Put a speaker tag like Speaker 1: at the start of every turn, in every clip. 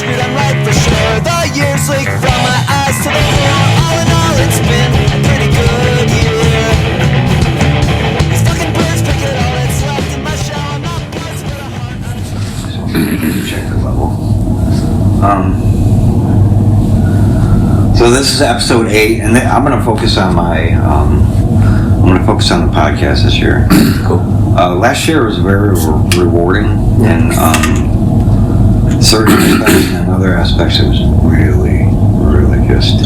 Speaker 1: screwed on life for sure. The years leak from my eyes to the floor. All in all, it's been a pretty good year. These fucking birds pick it all that's left in my shell. I'm not buzzed, but a heart.
Speaker 2: Check the level. So this is episode 8, and I'm going to focus on my. I'm going to focus on the podcast this year.
Speaker 3: Cool.
Speaker 2: Last year was very rewarding, and certain aspects and other aspects it was really just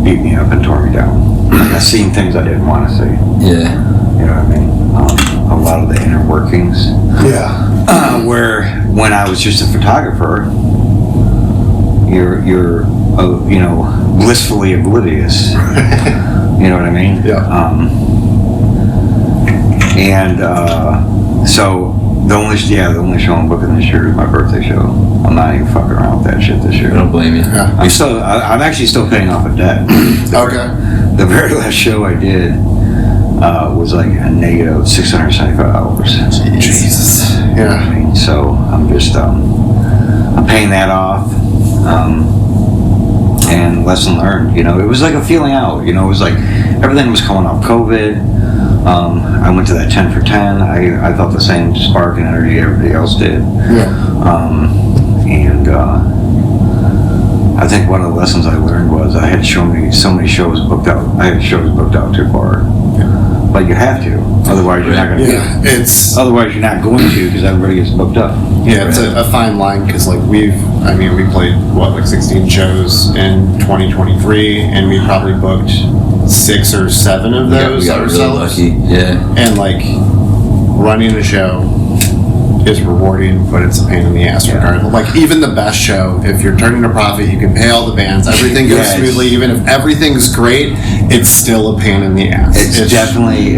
Speaker 2: beat me up and tore me down. I seen things I didn't want to see.
Speaker 3: Yeah.
Speaker 2: You know what I mean? A lot of the inner workings.
Speaker 4: Yeah.
Speaker 2: Where when I was just a photographer, you're blissfully oblivious. You know what I mean?
Speaker 4: Yeah.
Speaker 2: So the only show I'm booking this year is my birthday show. I'm not even fucking around with that shit this year.
Speaker 3: I don't blame you.
Speaker 4: Yeah.
Speaker 2: I'm actually still paying off a debt.
Speaker 4: Okay.
Speaker 2: The very last show I did was like a negative $675.
Speaker 4: Jesus. Yeah.
Speaker 2: I mean, so I'm just I'm paying that off. And lesson learned, it was like a feeling out, it was like everything was coming off COVID. I went to that 10 for 10. I felt the same spark and energy everybody else did.
Speaker 4: Yeah.
Speaker 2: And I think one of the lessons I learned was I had so many shows booked out. I had shows booked out too far. But you have to, otherwise you're not going to.
Speaker 4: Yeah,
Speaker 2: otherwise you're not going to because everybody gets booked up.
Speaker 4: Yeah, it's a fine line because we played 16 shows in 2023, and we probably booked 6 or 7 of those
Speaker 3: we got really
Speaker 4: ourselves.
Speaker 3: lucky. Yeah.
Speaker 4: And running a show is rewarding, but it's a pain in the ass regardless. Like even the best show, if you're turning a profit, you can pay all the bands, everything goes smoothly. Even if everything's great, it's still a pain in the ass.
Speaker 2: It's definitely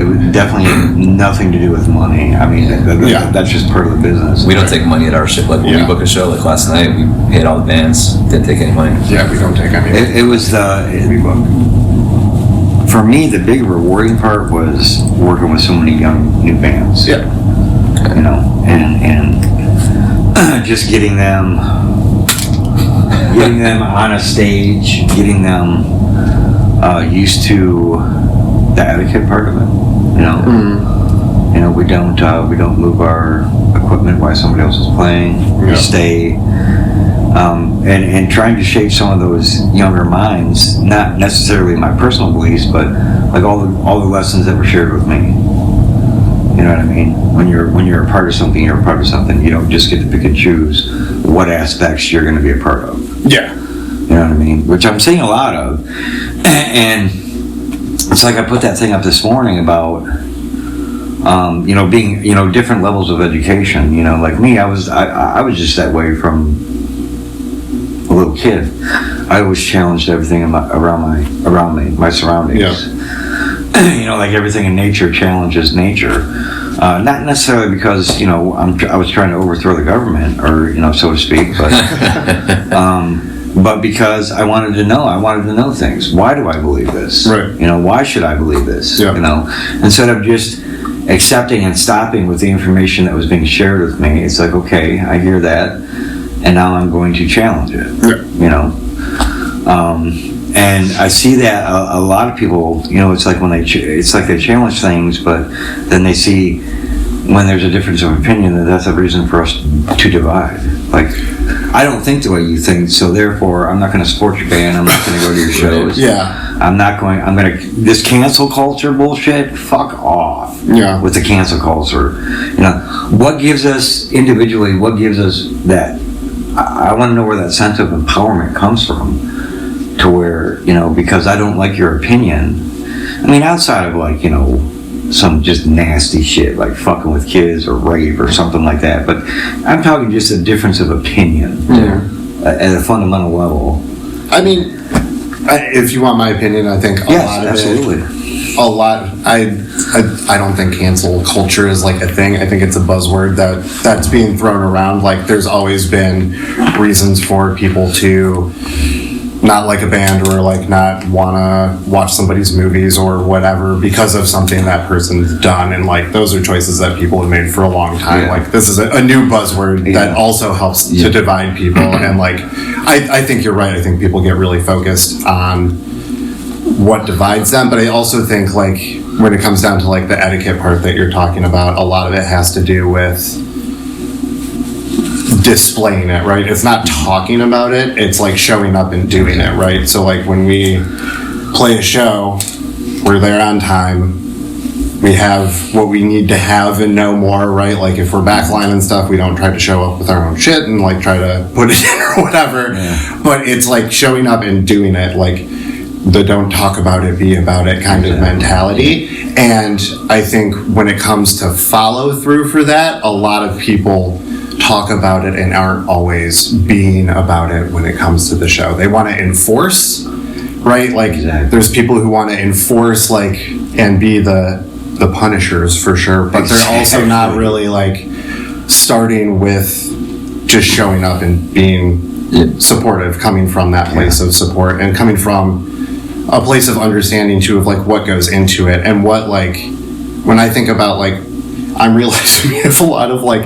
Speaker 2: nothing to do with money. I mean, that's just part of the business.
Speaker 3: We don't take money at our show. Like when we book a show, like last night, we paid all the bands, didn't take any money.
Speaker 4: Yeah, we don't take any.
Speaker 2: It was for me, the big rewarding part was working with so many young new bands.
Speaker 4: Yeah.
Speaker 2: And just getting them on a stage, getting them used to the etiquette part of it. We don't move our equipment while somebody else is playing. We stay, and trying to shape some of those younger minds, not necessarily my personal beliefs, but like all the lessons that were shared with me. You know what I mean? When you're a part of something, you're a part of something. You don't just get to pick and choose what aspects you're going to be a part of.
Speaker 4: Yeah.
Speaker 2: You know what I mean? Which I'm seeing a lot of. And it's like I put that thing up this morning about, being, different levels of education. Like me, I was just that way from a little kid. I always challenged everything around me, my surroundings.
Speaker 4: Yeah.
Speaker 2: Like everything in nature challenges nature. Not necessarily because, I was trying to overthrow the government or, so to speak, but because I wanted to know things. Why do I believe this?
Speaker 4: Right.
Speaker 2: Why should I believe this?
Speaker 4: Yeah.
Speaker 2: Instead of just accepting and stopping with the information that was being shared with me, it's like, okay, I hear that, and now I'm going to challenge it.
Speaker 4: Yeah.
Speaker 2: And I see that a lot of people, it's like they challenge things, but then they see when there's a difference of opinion that's a reason for us to divide. Like, I don't think the way you think, so therefore I'm not going to support your band. I'm not going to go to your shows.
Speaker 4: Yeah.
Speaker 2: This cancel culture bullshit, fuck off.
Speaker 4: Yeah.
Speaker 2: With the cancel culture. What gives us individually, that, I want to know where that sense of empowerment comes from. To where, because I don't like your opinion. I mean, outside of some just nasty shit like fucking with kids or rape or something like that. But I'm talking just a difference of opinion at a fundamental level.
Speaker 4: I mean, if you want my opinion, I think a lot of
Speaker 2: absolutely.
Speaker 4: I don't think cancel culture is like a thing. I think it's a buzzword that's being thrown around. Like there's always been reasons for people to not like a band or like not want to watch somebody's movies or whatever because of something that person's done. And like those are choices that people have made for a long time.
Speaker 2: Yeah.
Speaker 4: Like this is a new buzzword that also helps to divide people. And like I think you're right. I think people get really focused on what divides them, but I also think like when it comes down to like the etiquette part that you're talking about, a lot of it has to do with displaying it, right? It's not talking about it, it's like showing up and doing it, right? So like when we play a show, we're there on time, we have what we need to have and no more, right? Like if we're backline and stuff, we don't try to show up with our own shit and like try to put it in or whatever, but it's like showing up and doing it, like the don't talk about it, be about it kind of mentality. And I think when it comes to follow through for that, a lot of people talk about it and aren't always being about it when it comes to the show. They want to enforce, right? Like there's people who want to enforce like and be the punishers for sure, but they're also not really like starting with just showing up and being supportive, coming from that place of support and coming from a place of understanding too of like what goes into it and what like when I think about like I'm realizing we have a lot of like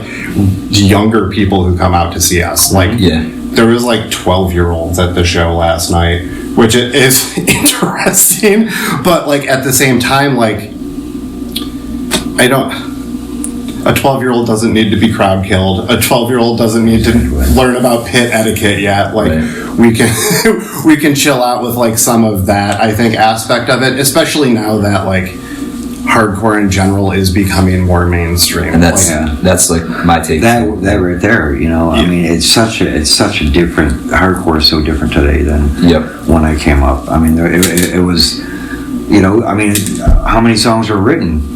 Speaker 4: younger people who come out to see us. Like there was like 12-year-olds at the show last night, which is interesting, but like at the same time, like a 12-year-old doesn't need to be crowd killed. A 12-year-old doesn't need to learn about pit etiquette yet. Like we can chill out with like some of that, I think, aspect of it, especially now that like hardcore in general is becoming more mainstream.
Speaker 3: And that's like my take.
Speaker 2: That right there, you know, I mean, it's such a different, hardcore is so different today than when I came up. I mean, it was, you know, I mean, how many songs were written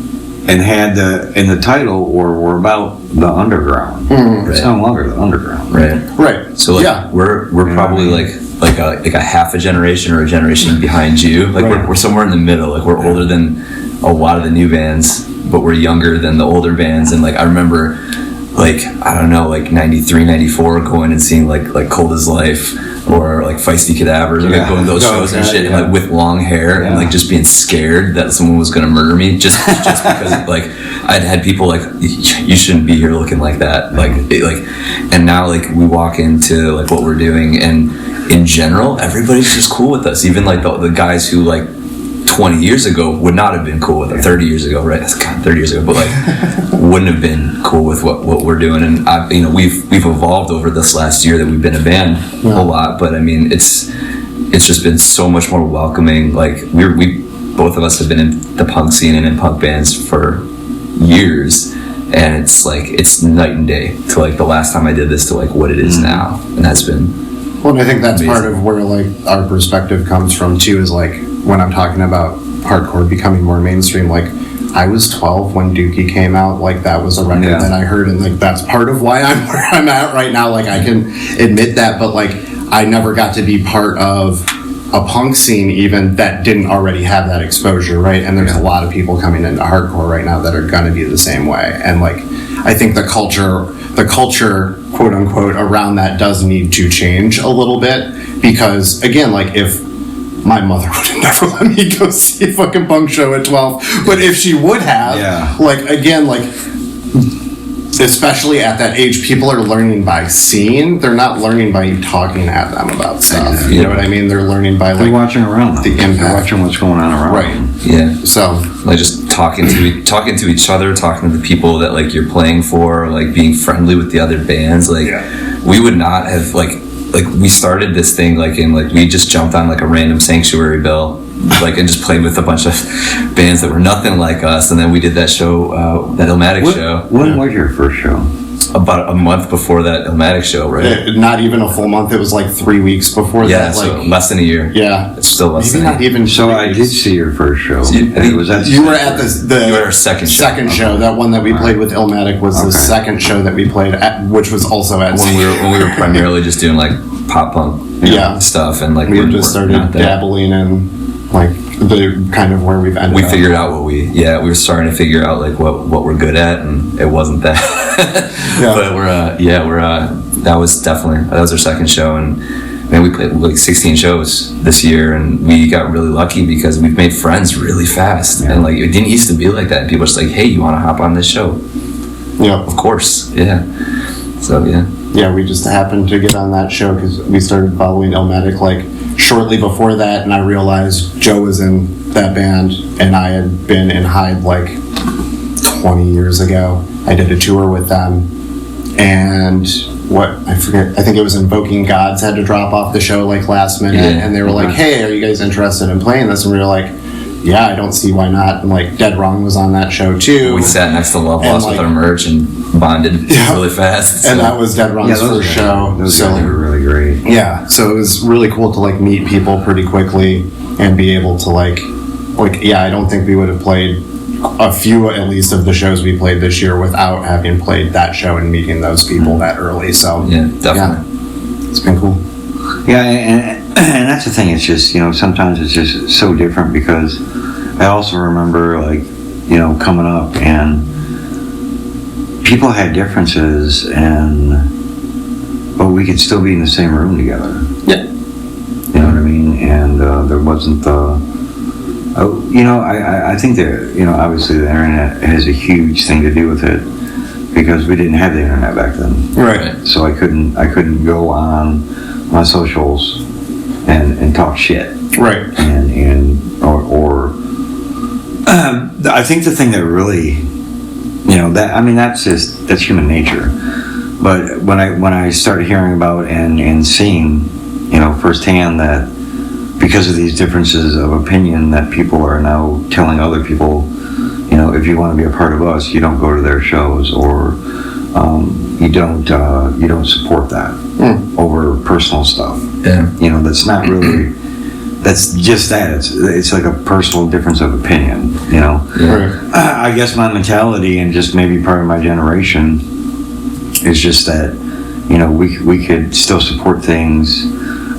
Speaker 2: and had in the title or were about the underground? It's no longer the underground.
Speaker 4: Right.
Speaker 3: So like we're probably like a half a generation or a generation behind you. Like we're somewhere in the middle. Like we're older than a lot of the new bands, but we're younger than the older bands. And like I remember like I don't know, like 93, 94 going and seeing like Cold as Life or like Feisty Cadavers, like going to those shows and shit, and like with long hair and like just being scared that someone was gonna murder me just because like I'd had people like, you shouldn't be here looking like that, like and now like we walk into like what we're doing and in general everybody's just cool with us, even like the guys who like 20 years ago would not have been cool with it. 30 years ago, right? That's God, 30 years ago, but like wouldn't have been cool with what we're doing. And you know, we've evolved over this last year that we've been a band a lot. But I mean, it's just been so much more welcoming. Like we both of us have been in the punk scene and in punk bands for years, and it's like it's night and day to like the last time I did this to like what it is now, and that's been.
Speaker 4: Well, and I think that's
Speaker 3: amazing.
Speaker 4: part of where like our perspective comes from too, is like when I'm talking about hardcore becoming more mainstream, like I was 12 when Dookie came out, like that was a record that I heard, and like that's part of why I'm where I'm at right now. Like I can admit that, but like I never got to be part of a punk scene even that didn't already have that exposure, right? And there's a lot of people coming into hardcore right now that are gonna be the same way. And like I think the culture quote unquote around that does need to change a little bit, because again, like if my mother would have never let me go see a fucking punk show at 12, but if she would have, like again, like especially at that age, people are learning by seeing. They're not learning by you talking at them about stuff. You know what I mean? They're learning by like
Speaker 2: they're watching around them.
Speaker 4: The impact.
Speaker 2: They're watching what's going on around them.
Speaker 4: Right.
Speaker 3: Yeah.
Speaker 4: So
Speaker 3: like just talking to each other, talking to the people that like you're playing for, like being friendly with the other bands. Like we would not have like we started this thing like in like we just jumped on like a random Sanctuary bill, like and just played with a bunch of bands that were nothing like us, and then we did that show, that Illmatic show.
Speaker 2: When was your first show?
Speaker 3: About a month before that Illmatic show, right?
Speaker 4: not even a full month. It was like 3 weeks before that.
Speaker 3: Yeah, so
Speaker 4: like
Speaker 3: less than a year.
Speaker 4: Yeah,
Speaker 3: it's still less
Speaker 4: maybe
Speaker 3: than
Speaker 4: not
Speaker 3: a year.
Speaker 4: even.
Speaker 2: So I did see your first show.
Speaker 3: So you
Speaker 4: were at the
Speaker 3: you were our second show.
Speaker 4: That one that we played with Illmatic was the second show that we played at, which was also at
Speaker 3: when we were primarily just doing like pop punk stuff, and like
Speaker 4: we just started dabbling in like the kind of where we've ended
Speaker 3: we
Speaker 4: up.
Speaker 3: figured out what we were starting to figure out like what we're good at, and it wasn't that. But that was our second show, and man, we played like 16 shows this year, and we got really lucky because we've made friends really fast. And like, it didn't used to be like that. People were just like, hey, you want to hop on this show?
Speaker 4: Yeah.
Speaker 3: Of course. Yeah. So, yeah.
Speaker 4: Yeah, we just happened to get on that show because we started following Elmatic like shortly before that, and I realized Joe was in that band, and I had been in Hyde like 20 years ago. I did a tour with them, and I forget, I think it was Invoking Gods had to drop off the show like last minute, and they were like, hey, are you guys interested in playing this? And we were like, yeah, I don't see why not. And like Dead Wrong was on that show too.
Speaker 3: We sat next to Love Lost with our merch and bonded really fast.
Speaker 4: And that was Dead Wrong's first show.
Speaker 2: Those guys were really great.
Speaker 4: Yeah, so it was really cool to like meet people pretty quickly and be able to like yeah, I don't think we would have played a few at least of the shows we played this year without having played that show and meeting those people that early. So
Speaker 3: yeah, definitely.
Speaker 4: Yeah, it's been cool.
Speaker 2: Yeah, and that's the thing. It's just, sometimes it's just so different because I also remember like, coming up and people had differences but we could still be in the same room together.
Speaker 3: Yeah.
Speaker 2: You know what I mean? And there wasn't I think that, obviously the internet has a huge thing to do with it because we didn't have the internet back then.
Speaker 4: Right.
Speaker 2: So I couldn't go on my socials and talk shit.
Speaker 4: Right.
Speaker 2: Or I think the thing that really, that's human nature. But when I started hearing about and seeing, firsthand that because of these differences of opinion that people are now telling other people, if you want to be a part of us, you don't go to their shows or you don't support that over personal stuff.
Speaker 3: Yeah.
Speaker 2: That's not really. That's just that. It's like a personal difference of opinion.
Speaker 3: Yeah.
Speaker 4: Right.
Speaker 2: I guess my mentality and just maybe part of my generation is just that we could still support things.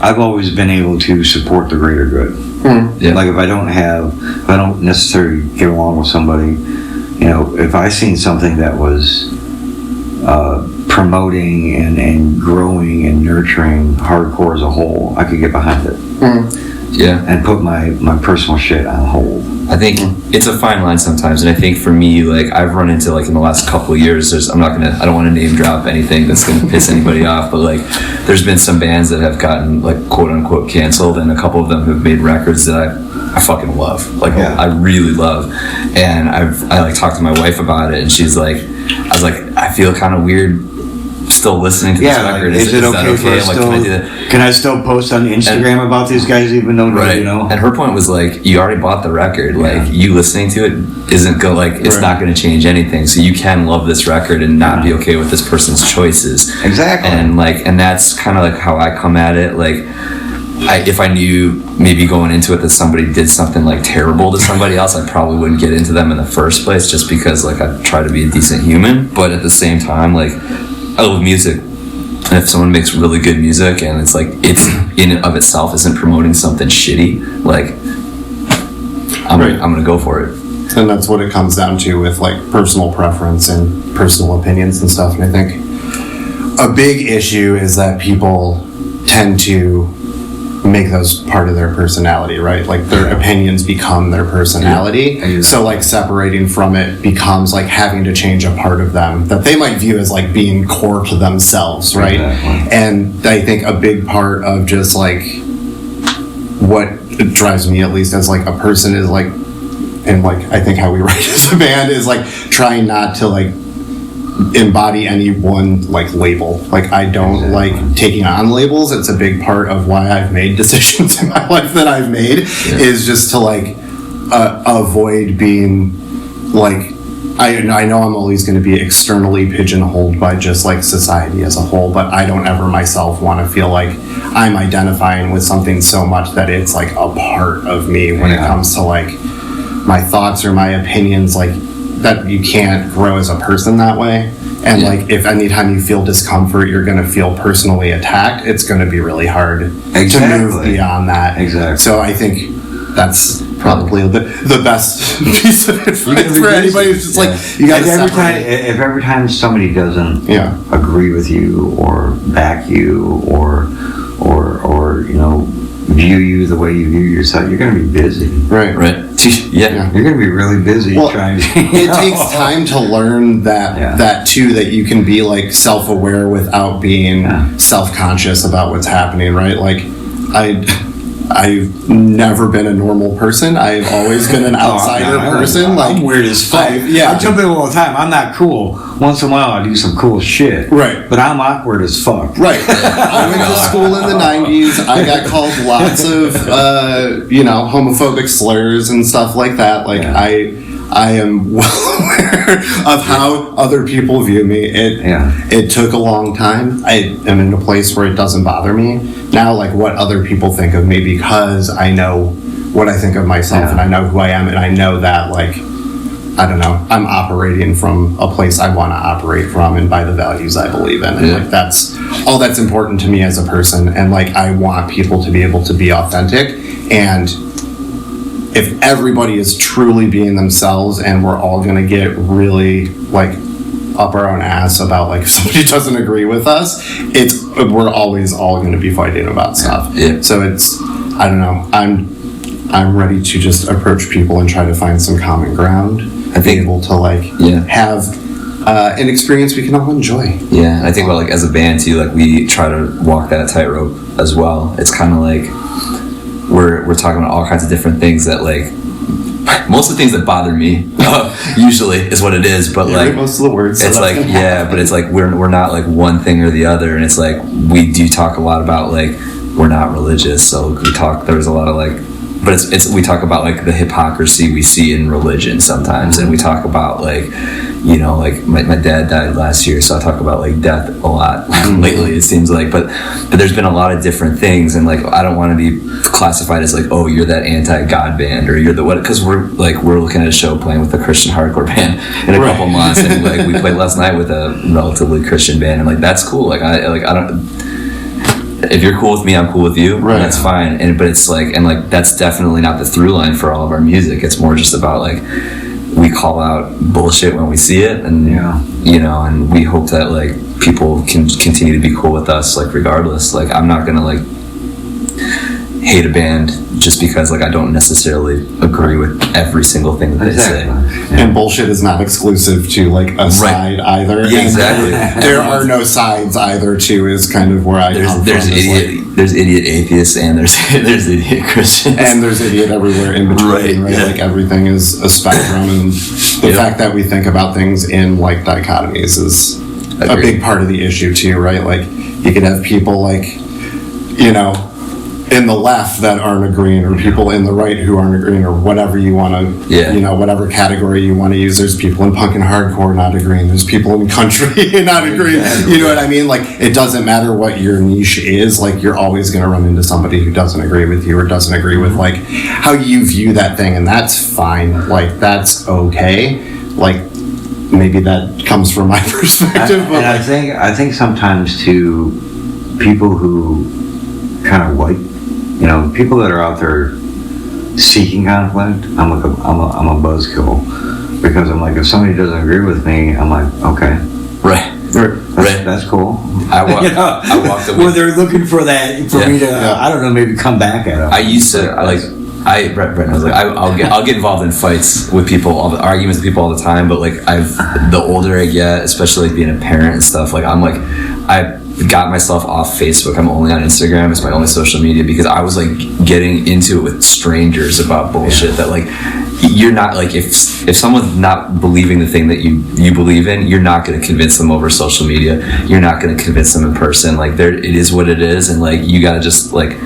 Speaker 2: I've always been able to support the greater good.
Speaker 3: Yeah.
Speaker 2: Like if I don't necessarily get along with somebody, if I seen something that was promoting and growing and nurturing hardcore as a whole, I could get behind it.
Speaker 3: Yeah.
Speaker 2: And put my personal shit on hold.
Speaker 3: I think it's a fine line sometimes, and I think for me, like I've run into like in the last couple of years, I don't want to name drop anything that's gonna piss anybody off, but like there's been some bands that have gotten like quote unquote canceled, and a couple of them have made records that I fucking love, like I really love, and I like talked to my wife about it, and I was like I feel kind of weird still listening to this record.
Speaker 2: Is it okay for us
Speaker 3: like,
Speaker 2: still?
Speaker 3: can I do that?
Speaker 2: Can I still post on Instagram about these guys even though
Speaker 3: And her point was like, you already bought the record. Like you listening to it isn't it's not going to change anything. So you can love this record and not be okay with this person's choices.
Speaker 2: Exactly.
Speaker 3: And that's kind of like how I come at it. Like if I knew maybe going into it that somebody did something like terrible to somebody else, I probably wouldn't get into them in the first place just because like I try to be a decent human. But at the same time, like I love music, and if someone makes really good music and it's like it's in and of itself isn't promoting something shitty, like I'm gonna go for it.
Speaker 4: And that's what it comes down to with like personal preference and personal opinions and stuff. And I think a big issue is that people tend to make those part of their personality, right? Like their opinions become their personality.
Speaker 2: Yeah.
Speaker 4: So like separating from it becomes like having to change a part of them that they might view as like being core to themselves, right?
Speaker 2: Exactly.
Speaker 4: And I think a big part of just like what drives me at least as like a person is like, and like I think how we write as a band is like trying not to like embody any one like label. Like I don't like taking on labels. It's a big part of why I've made decisions in my life that I've made is just to like avoid being like I know I'm always going to be externally pigeonholed by just like society as a whole, but I don't ever myself want to feel like I'm identifying with something so much that it's like a part of me when it comes to like my thoughts or my opinions, like that you can't grow as a person that way. And like if anytime you feel discomfort, you're going to feel personally attacked, it's going to be really hard to move beyond that.
Speaker 2: Exactly.
Speaker 4: So I think that's probably the best piece of advice for anybody who's just like, you got to separate.
Speaker 2: If every time somebody doesn't agree with you or back you or or view you the way you view yourself, you're going to be busy.
Speaker 4: Right.
Speaker 3: Yeah.
Speaker 2: You're going to be really busy trying to.
Speaker 4: It takes time to learn that too, that you can be like self-aware without being self-conscious about what's happening, right? Like I've never been a normal person. I've always been an outsider person. Like
Speaker 2: I'm weird as fuck. I jump in all the time. I'm not cool. Once in a while, I do some cool shit.
Speaker 4: Right.
Speaker 2: But I'm awkward as fuck.
Speaker 4: Right. I went to school in the 90s. I got called lots of, homophobic slurs and stuff like that. Like, I am well aware of how other people view me. It took a long time. I am in a place where it doesn't bother me now, like what other people think of me, because I know what I think of myself and I know who I am, and I know that, like, I don't know, I'm operating from a place I want to operate from and by the values I believe in. And like that's all that's important to me as a person. And like I want people to be able to be authentic, and if everybody is truly being themselves and we're all going to get really like up our own ass about like if somebody doesn't agree with us, we're always all going to be fighting about stuff. So I don't know, I'm ready to just approach people and try to find some common ground. I think able to like have an experience we can all enjoy.
Speaker 3: Yeah, I think about like as a band too, like we try to walk that tightrope as well. It's kind of like we're talking about all kinds of different things that like most of the things that bother me usually is what it is, but like
Speaker 4: most of the words.
Speaker 3: It's like but it's like we're not like one thing or the other, and it's like we do talk a lot about like we're not religious, so there's a lot of like. But we talk about like the hypocrisy we see in religion sometimes, and we talk about like, like my dad died last year, so I talk about like death a lot lately. It seems like, but there's been a lot of different things, and like I don't want to be classified as like, oh, you're that anti-God band, or you're the what? Because we're looking at a show playing with a Christian hardcore band in a couple months, and like we played last night with a relatively Christian band, and like that's cool. Like I don't. If you're cool with me, I'm cool with you. Right. And that's fine. But it's like, and like, that's definitely not the through line for all of our music. It's more just about like, we call out bullshit when we see it. And, and we hope that like people can continue to be cool with us, like regardless. Like, I'm not going to like hate a band just because like I don't necessarily agree with every single thing that they say.
Speaker 4: And bullshit is not exclusive to like a side either.
Speaker 3: Yeah, exactly.
Speaker 4: There are no sides either too is kind of where I come from.
Speaker 3: There's idiot atheists and there's idiot Christians.
Speaker 4: And there's idiot everywhere in between, right? Like everything is a spectrum, and the fact that we think about things in like dichotomies is a big part of the issue too, right? Like you could have people like, in the left that aren't agreeing, or people in the right who aren't agreeing, or whatever you want to, whatever category you want to use. There's people in punk and hardcore not agreeing. There's people in country not agreeing. You know what I mean? Like, it doesn't matter what your niche is. Like, you're always going to run into somebody who doesn't agree with you or doesn't agree with, like, how you view that thing. And that's fine. Like, that's okay. Like, maybe that comes from my perspective. But
Speaker 2: I think sometimes, too, people who kind of like, people that are out there seeking conflict, I'm a buzzkill, because I'm like, if somebody doesn't agree with me, I'm like, okay,
Speaker 3: right,
Speaker 2: that's cool.
Speaker 3: I walked away.
Speaker 2: Well, they're looking for that for me to, I don't know, maybe come back at them.
Speaker 3: I used to Brett was like, I'll get involved in fights with people, arguments with people all the time. But like the older I get, especially like being a parent and stuff, like I'm like, I got myself off Facebook. I'm only on Instagram. It's my only social media, because I was like getting into it with strangers about bullshit that like you're not like, if someone's not believing the thing that you believe in, you're not going to convince them over social media. You're not going to convince them in person. Like it is what it is, and like you got to just like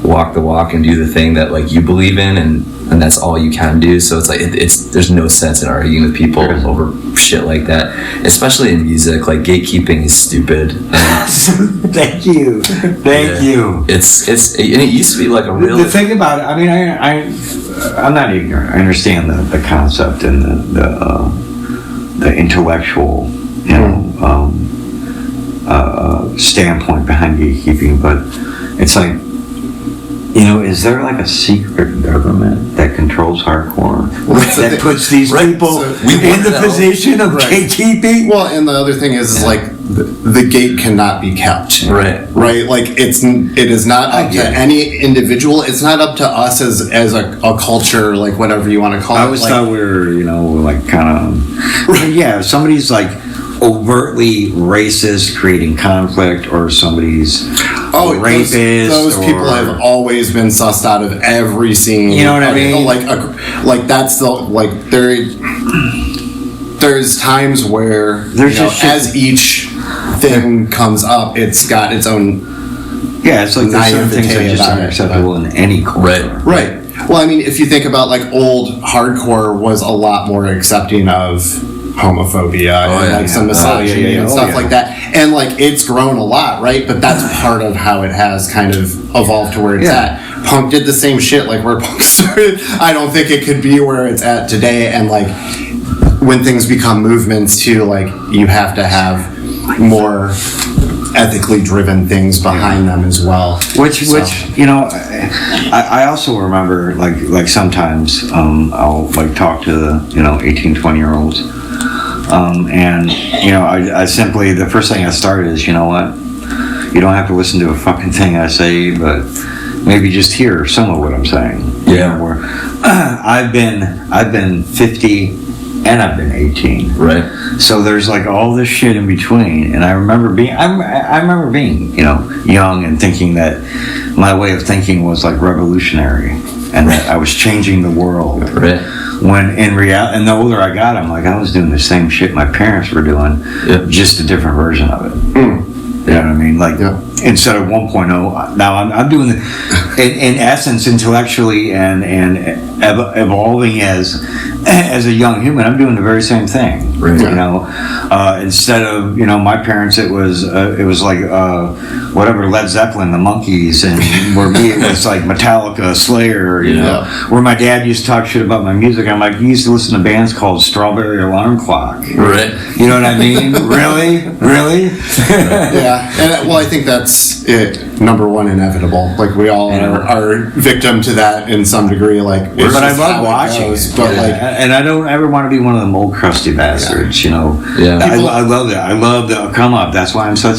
Speaker 3: walk the walk and do the thing that like you believe in, and that's all you can do. So it's like there's no sense in arguing with people over shit like that, especially in music. Like, gatekeeping is stupid.
Speaker 2: Thank you.
Speaker 3: It used to be like a real.
Speaker 2: The thing about it, I mean, I'm not ignorant. I understand the concept and the intellectual, standpoint behind gatekeeping, but it's like, is there like a secret government that controls hardcore that puts these people in the position of gatekeeping?
Speaker 4: Well, and the other thing is like the gate cannot be kept.
Speaker 3: Right.
Speaker 4: Like it is not up to any individual. It's not up to us as a culture, like whatever you want to call it.
Speaker 2: I always thought we were, like kind of, yeah, if somebody's like overtly racist, creating conflict, or somebody's rapist.
Speaker 4: Those people have always been sussed out of every scene.
Speaker 2: You know what I mean?
Speaker 4: Like that's the, like there's times where, as each thing comes up, it's got its own.
Speaker 2: Yeah, it's like there's certain things that are just unacceptable in any culture.
Speaker 4: Right. Well, I mean, if you think about like old hardcore was a lot more accepting of homophobia and some misogyny and stuff like that, and like it's grown a lot, right? But that's part of how it has kind of evolved to where it's at. Punk did the same shit, like where punk started. I don't think it could be where it's at today. And like when things become movements too, like you have to have more ethically driven things behind them as well.
Speaker 2: Which I also remember like sometimes I'll like talk to the 18, 20-year-olds, and I simply, the first thing I started is, you know what, you don't have to listen to a fucking thing I say, but maybe just hear some of what I'm saying.
Speaker 3: Yeah.
Speaker 2: Where I've been 50 and I've been 18.
Speaker 3: Right.
Speaker 2: So there's like all this shit in between, and I remember being young and thinking that my way of thinking was like revolutionary and that I was changing the world.
Speaker 3: Right.
Speaker 2: When in reality, and the older I got, I'm like, I was doing the same shit my parents were doing, just a different version of it. You know what I mean? Like, instead of 1.0, now I'm doing in essence, intellectually and evolving as a young human, I'm doing the very same thing. Right. Instead of my parents, it was like whatever, Led Zeppelin, the Monkees, and where me it was like Metallica, Slayer. Where my dad used to talk shit about my music. I'm like, he used to listen to bands called Strawberry Alarm Clock.
Speaker 3: Right.
Speaker 2: You know what I mean? Really?
Speaker 4: Yeah. And well, I think that's it. Number one, inevitable. Like we all are victim to that in some degree. Like,
Speaker 2: but I love watching it. But and I don't ever want to be one of them old crusty bastards. I love that. I love the come up. That's why I'm so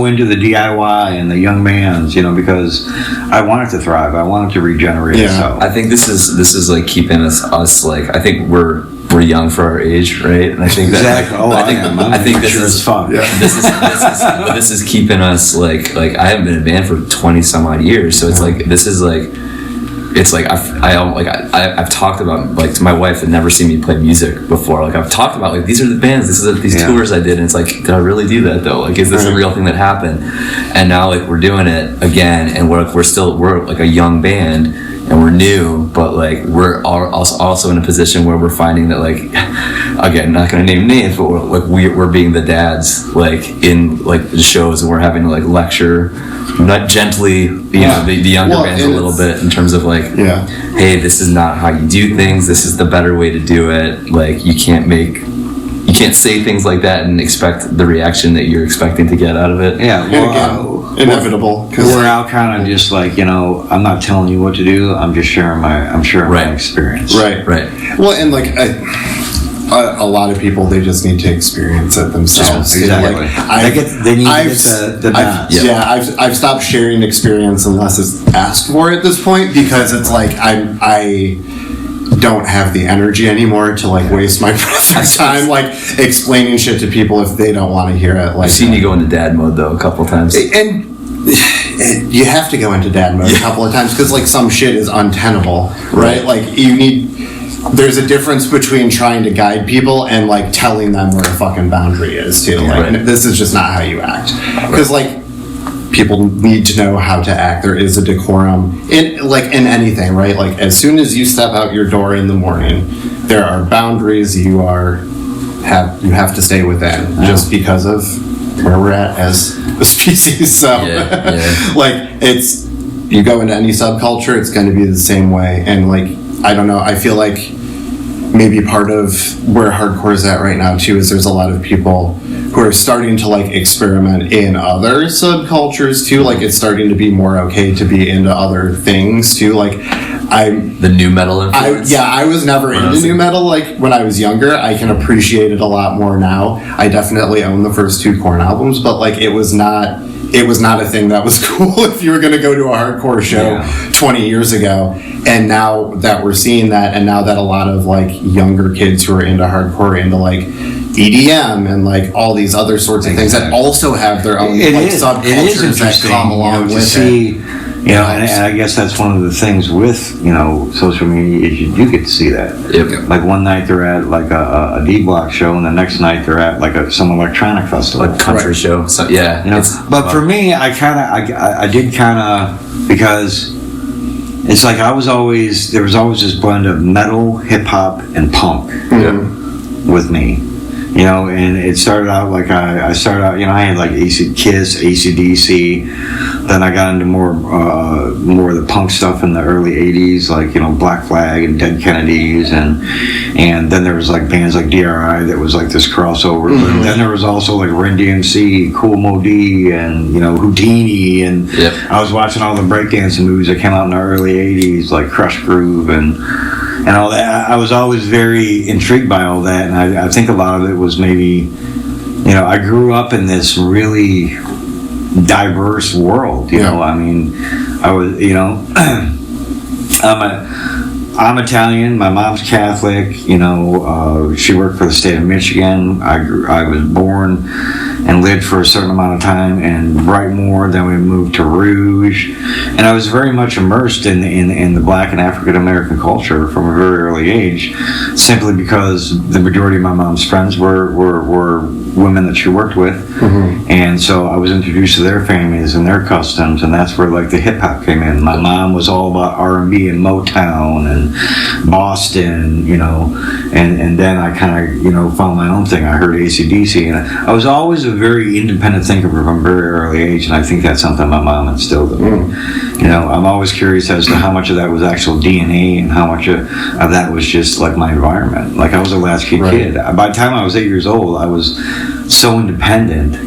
Speaker 2: into the DIY and the young man's. Because I want it to thrive. I want it to regenerate itself.
Speaker 3: I think this is like keeping us like, I think we're young for our age, right? And I think that I think this is
Speaker 2: fun. Yeah.
Speaker 3: This is keeping us like I haven't been in a band for 20 some odd years, so it's like this is like, it's like I've talked about, like, to my wife had never seen me play music before. Like I've talked about, like, these are the bands, these tours I did, and it's like, did I really do that though? Like, is this a real thing that happened? And now like we're doing it again, and we're like a young band. And we're new, but like we're also in a position where we're finding that, like, again, not going to name names, but we're being the dads, like in like the shows, and we're having to like lecture, not gently, the younger bands a little bit in terms of like, hey, this is not how you do things. This is the better way to do it. Like you can't say things like that and expect the reaction that you're expecting to get out of it.
Speaker 2: Yeah,
Speaker 4: inevitable.
Speaker 2: We're out kind of just like, I'm not telling you what to do. I'm just sharing my experience.
Speaker 4: Right. Well, and like a lot of people, they just need to experience it themselves.
Speaker 2: Exactly.
Speaker 4: I've stopped sharing experience unless it's asked for at this point, because it's like I don't have the energy anymore to like waste my precious time like explaining shit to people if they don't want to hear it. Like,
Speaker 3: I've seen you go into dad mode though a couple of times,
Speaker 4: and you have to go into dad mode a couple of times because like some shit is untenable, right? Like there's a difference between trying to guide people and like telling them where the fucking boundary is too. Like this is just not how you act, because like people need to know how to act. There is a decorum in anything, right? Like as soon as you step out your door in the morning, there are boundaries you have to stay within, just because of where we're at as a species. So like it's, you go into any subculture, it's going to be the same way. And like, I don't know, I feel like maybe part of where hardcore is at right now too is there's a lot of people who are starting to like experiment in other subcultures too. Like it's starting to be more okay to be into other things too. Like
Speaker 3: the new metal influence?
Speaker 4: I was never into new metal like when I was younger. I can appreciate it a lot more now. I definitely own the first 2 Korn albums, but like it was not a thing that was cool if you were going to go to a hardcore show 20 years ago. And now that we're seeing that, and now that a lot of like younger kids who are into hardcore are into like EDM and like all these other sorts of things that also have their own subcultures that come along with it.
Speaker 2: You know, and I guess that's one of the things with, you know, social media is you do get to see that.
Speaker 3: Yep.
Speaker 2: Like one night they're at like a D-Block show, and the next night they're at like some electronic festival.
Speaker 3: Like country show. So, yeah.
Speaker 2: You know, but for me, I did kind of, because it's like there was always this blend of metal, hip-hop, and punk with me. You know, and it started out like I started out, you know, I had like Kiss, AC/DC. Then I got into more of the punk stuff in the early 80s, like, you know, Black Flag and Dead Kennedys, and then there was like bands like DRI that was like this crossover. But then there was also like Run DMC, Kool Moe Dee, and, you know, Houdini, and I was watching all the breakdancing movies that came out in the early 80s, like Crush Groove and all that. I was always very intrigued by all that, and I think a lot of it was maybe, you know, I grew up in this really diverse world, you know. I mean, I was, you know, I'm Italian, my mom's Catholic, you know, she worked for the state of Michigan. I was born and lived for a certain amount of time in Brightmoor, then we moved to Rouge, and I was very much immersed in the Black and African American culture from a very early age, simply because the majority of my mom's friends were women that she worked with, and so I was introduced to their families and their customs, and that's where like the hip hop came in. My mom was all about R&B and Motown and Boston, you know, and then I kind of, you know, found my own thing. I heard AC/DC, and I was always a very independent thinker from a very early age, and I think that's something my mom instilled in me. You know, I'm always curious as to how much of that was actual DNA and how much of that was just like my environment. Like I was a latchkey kid. By the time I was 8 years old, I was so independent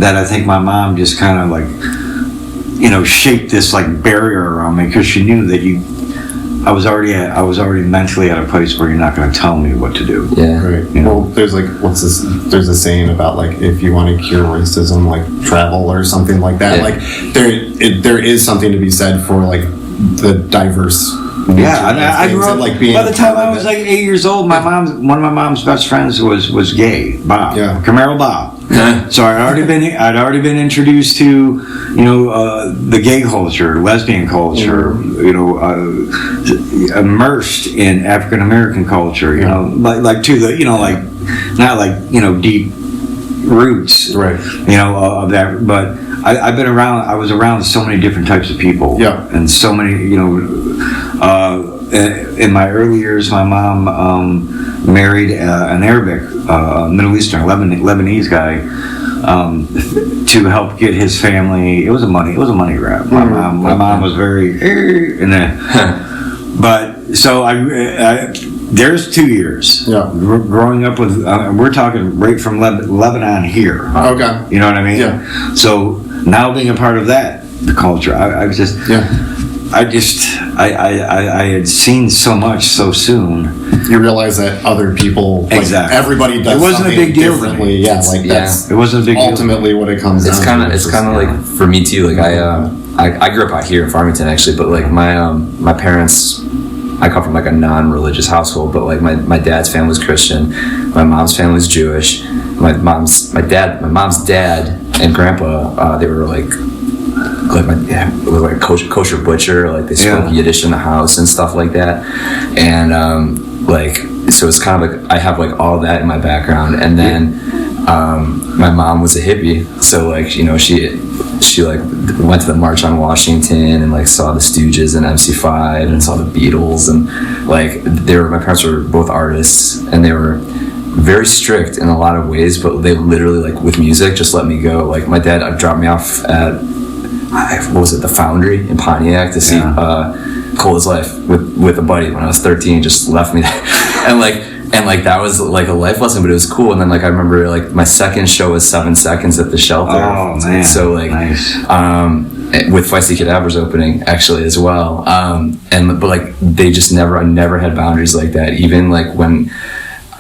Speaker 2: that I think my mom just kind of like, you know, shaped this like barrier around me, because she knew that I was already mentally at a place where you're not going to tell me what to do.
Speaker 3: Yeah.
Speaker 4: Right.
Speaker 2: You know?
Speaker 4: Well, there's like, there's a saying about like, if you want to cure racism, like travel or something like that. Like there is something to be said for like the diverse.
Speaker 2: I grew up,
Speaker 4: like being
Speaker 2: by the time I was like 8 years old, one of my mom's best friends was gay, Bob, Camaro Bob. So I'd already been introduced to, you know, the gay culture, lesbian culture, you know, immersed in African American culture, you know, like to the, you know, like not like, you know, deep roots, you know, of that, but I was around so many different types of people, and so many, you know, in my early years, my mom married an Arabic, Middle Eastern, Lebanese guy, to help get his family. It was a money grab. My mom was very, but so there's 2 years. Growing up with, we're talking right from Lebanon here.
Speaker 4: Okay.
Speaker 2: You know what I mean? Yeah. So now being a part of that, the culture, I had seen so much so soon.
Speaker 4: You realize that other people, like everybody does.
Speaker 2: It wasn't a big deal
Speaker 4: differently. Yeah, like that's
Speaker 2: it wasn't a big
Speaker 4: ultimately
Speaker 2: deal.
Speaker 4: What it comes down to.
Speaker 3: It's kind of like for me too. Like I grew up out here in Farmington actually, but like my parents, I come from like a non-religious household, but like my dad's family was Christian, my mom's family was Jewish. My mom's dad and grandpa, they were like kosher butcher, like they spoke Yiddish in the house and stuff like that, and like so it's kind of like I have like all that in my background, and then my mom was a hippie, so like, you know, she like went to the March on Washington and like saw the Stooges and MC5 and saw the Beatles, and like my parents were both artists, and they were very strict in a lot of ways, but they literally, like with music, just let me go. Like my dad dropped me off at the Foundry in Pontiac to see Cold as Life with a buddy when I was 13. Just left me there. and like that was like a life lesson, but it was cool. And then like I remember like my second show was 7 Seconds at the Shelter.
Speaker 2: Oh man!
Speaker 3: So like
Speaker 2: nice.
Speaker 3: with Feisty Cadavers opening actually as well. But like they just I never had boundaries like that. Even like when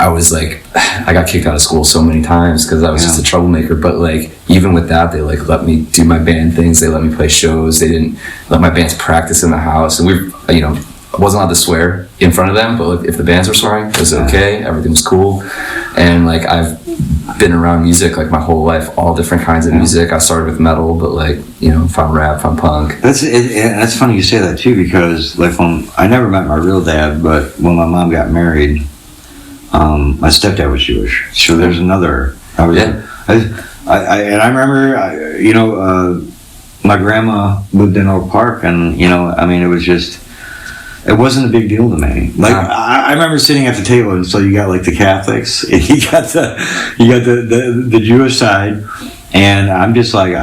Speaker 3: I was like, I got kicked out of school so many times because I was just a troublemaker. But like even with that, they like let me do my band things. They let me play shows. They didn't let my bands practice in the house. And I wasn't allowed to swear in front of them, but like, if the bands were swearing, it was okay. Everything was cool. And like I've been around music like my whole life, all different kinds of music. I started with metal, but like found rap, found punk.
Speaker 2: That's funny you say that too, because like when I never met my real dad, but when my mom got married, my stepdad was Jewish. So there's another. I remember, my grandma lived in Oak Park, and it wasn't a big deal to me. Like I remember sitting at the table, and so you got like the Catholics, and you got the Jewish side, and I'm just like,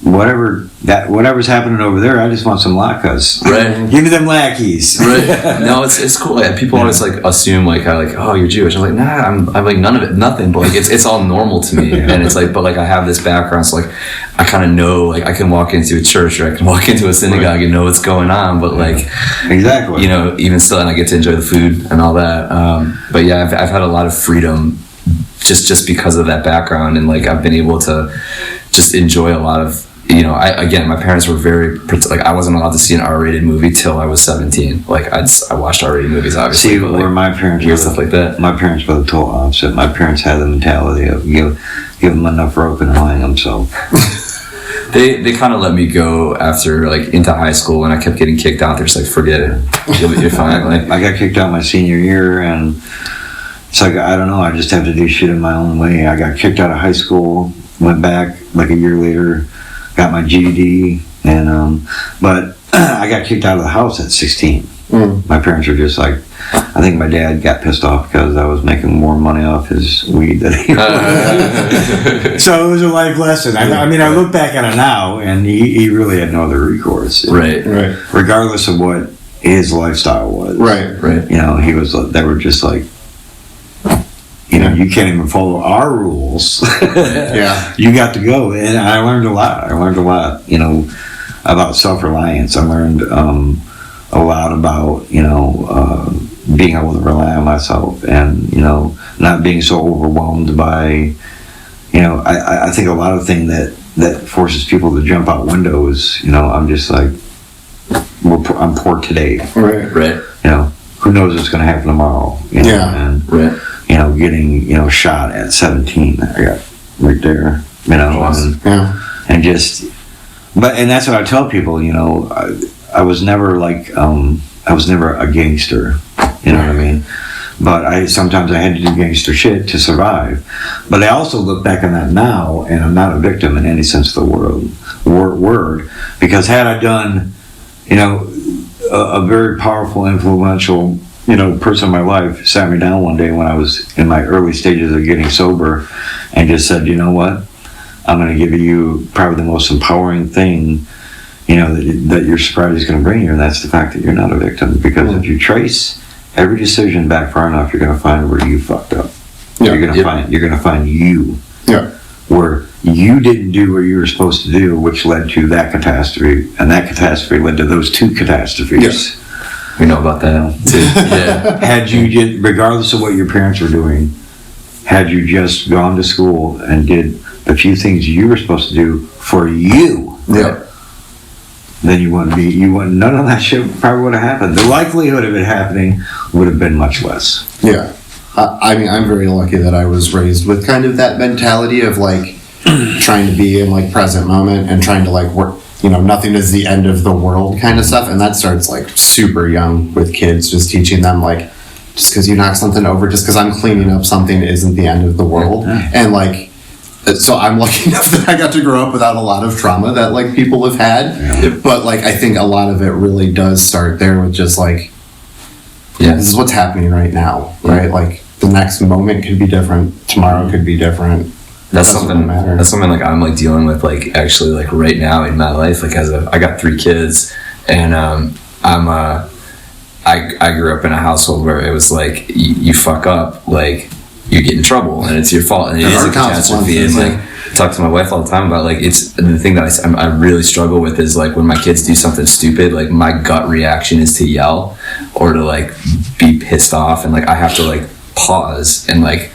Speaker 2: whatever's happening over there, I just want some latkes.
Speaker 3: Right.
Speaker 2: Give me them lackeys.
Speaker 3: Right. No, it's cool. Yeah, people always like assume like oh, you're Jewish. I'm like, nah, I'm like none of it, nothing. But like it's all normal to me, and it's like, but like I have this background, so like I kind of know, like I can walk into a church or I can walk into a synagogue and know what's going on. But like
Speaker 2: exactly,
Speaker 3: even still, and I get to enjoy the food and all that. But yeah, I've had a lot of freedom just because of that background, and like I've been able to just enjoy a lot of. My parents were very like I wasn't allowed to see an R-rated movie till I was 17. Like I watched R-rated movies, obviously.
Speaker 2: See, where my parents
Speaker 3: were stuff like that.
Speaker 2: My parents were the total opposite. My parents had the mentality of give them enough rope and hang them. So
Speaker 3: they kind of let me go after like into high school, when I kept getting kicked out. They're just like, forget it, you're fine. Like
Speaker 2: I got kicked out my senior year, and it's like I don't know. I just have to do shit in my own way. I got kicked out of high school, went back like a year later. Got my GED, and but I got kicked out of the house at 16. My parents were just like, I think my dad got pissed off because I was making more money off his weed than he was. So it was a life lesson. I mean, I look back at it now, and he really had no other recourse.
Speaker 3: Right.
Speaker 2: Regardless of what his lifestyle was.
Speaker 3: Right.
Speaker 2: He was. They were just like. You can't even follow our rules.
Speaker 4: Yeah.
Speaker 2: You got to go. And I learned a lot. About self-reliance. I learned a lot about, being able to rely on myself and, not being so overwhelmed by, I think a lot of things that forces people to jump out windows, I'm just like, I'm poor today.
Speaker 4: Right.
Speaker 2: Who knows what's going to happen tomorrow? Getting shot at 17. I got right there. And just, and that's what I tell people. I was never like I was never a gangster. You know what I mean? But sometimes I had to do gangster shit to survive. But I also look back on that now, and I'm not a victim in any sense of the word, because had I done, a very powerful, influential person in my life sat me down one day when I was in my early stages of getting sober and just said, you know what, I'm going to give you probably the most empowering thing, that your sobriety is going to bring you, and that's the fact that you're not a victim. Because if you trace every decision back far enough, you're going to find where you fucked up. You're going to find you. Where you didn't do what you were supposed to do, which led to that catastrophe, and that catastrophe led to those two catastrophes.
Speaker 3: We know about that too. Yeah.
Speaker 2: Had you, regardless of what your parents were doing, had you just gone to school and did the few things you were supposed to do for you, then none of that shit probably would have happened. The likelihood of it happening would have been much less.
Speaker 4: Yeah. I'm very lucky that I was raised with kind of that mentality of like trying to be in like present moment and trying to like work. Nothing is the end of the world kind of stuff. And that starts like super young with kids, just teaching them like, just because you knock something over, just because I'm cleaning up something isn't the end of the world. And like, so I'm lucky enough that I got to grow up without a lot of trauma that like people have had. But like, I think a lot of it really does start there with just like, this is what's happening right now, right? Like the next moment could be different. Tomorrow could be different.
Speaker 3: That's something like I'm like dealing with like actually like right now in my life, like I got 3 kids, and I grew up in a household where it was like you fuck up, like you get in trouble and it's your fault and it is a catastrophe, and like talk to my wife all the time about, like, it's the thing that I really struggle with is, like, when my kids do something stupid, like, my gut reaction is to yell or to, like, be pissed off, and, like, I have to, like, pause and, like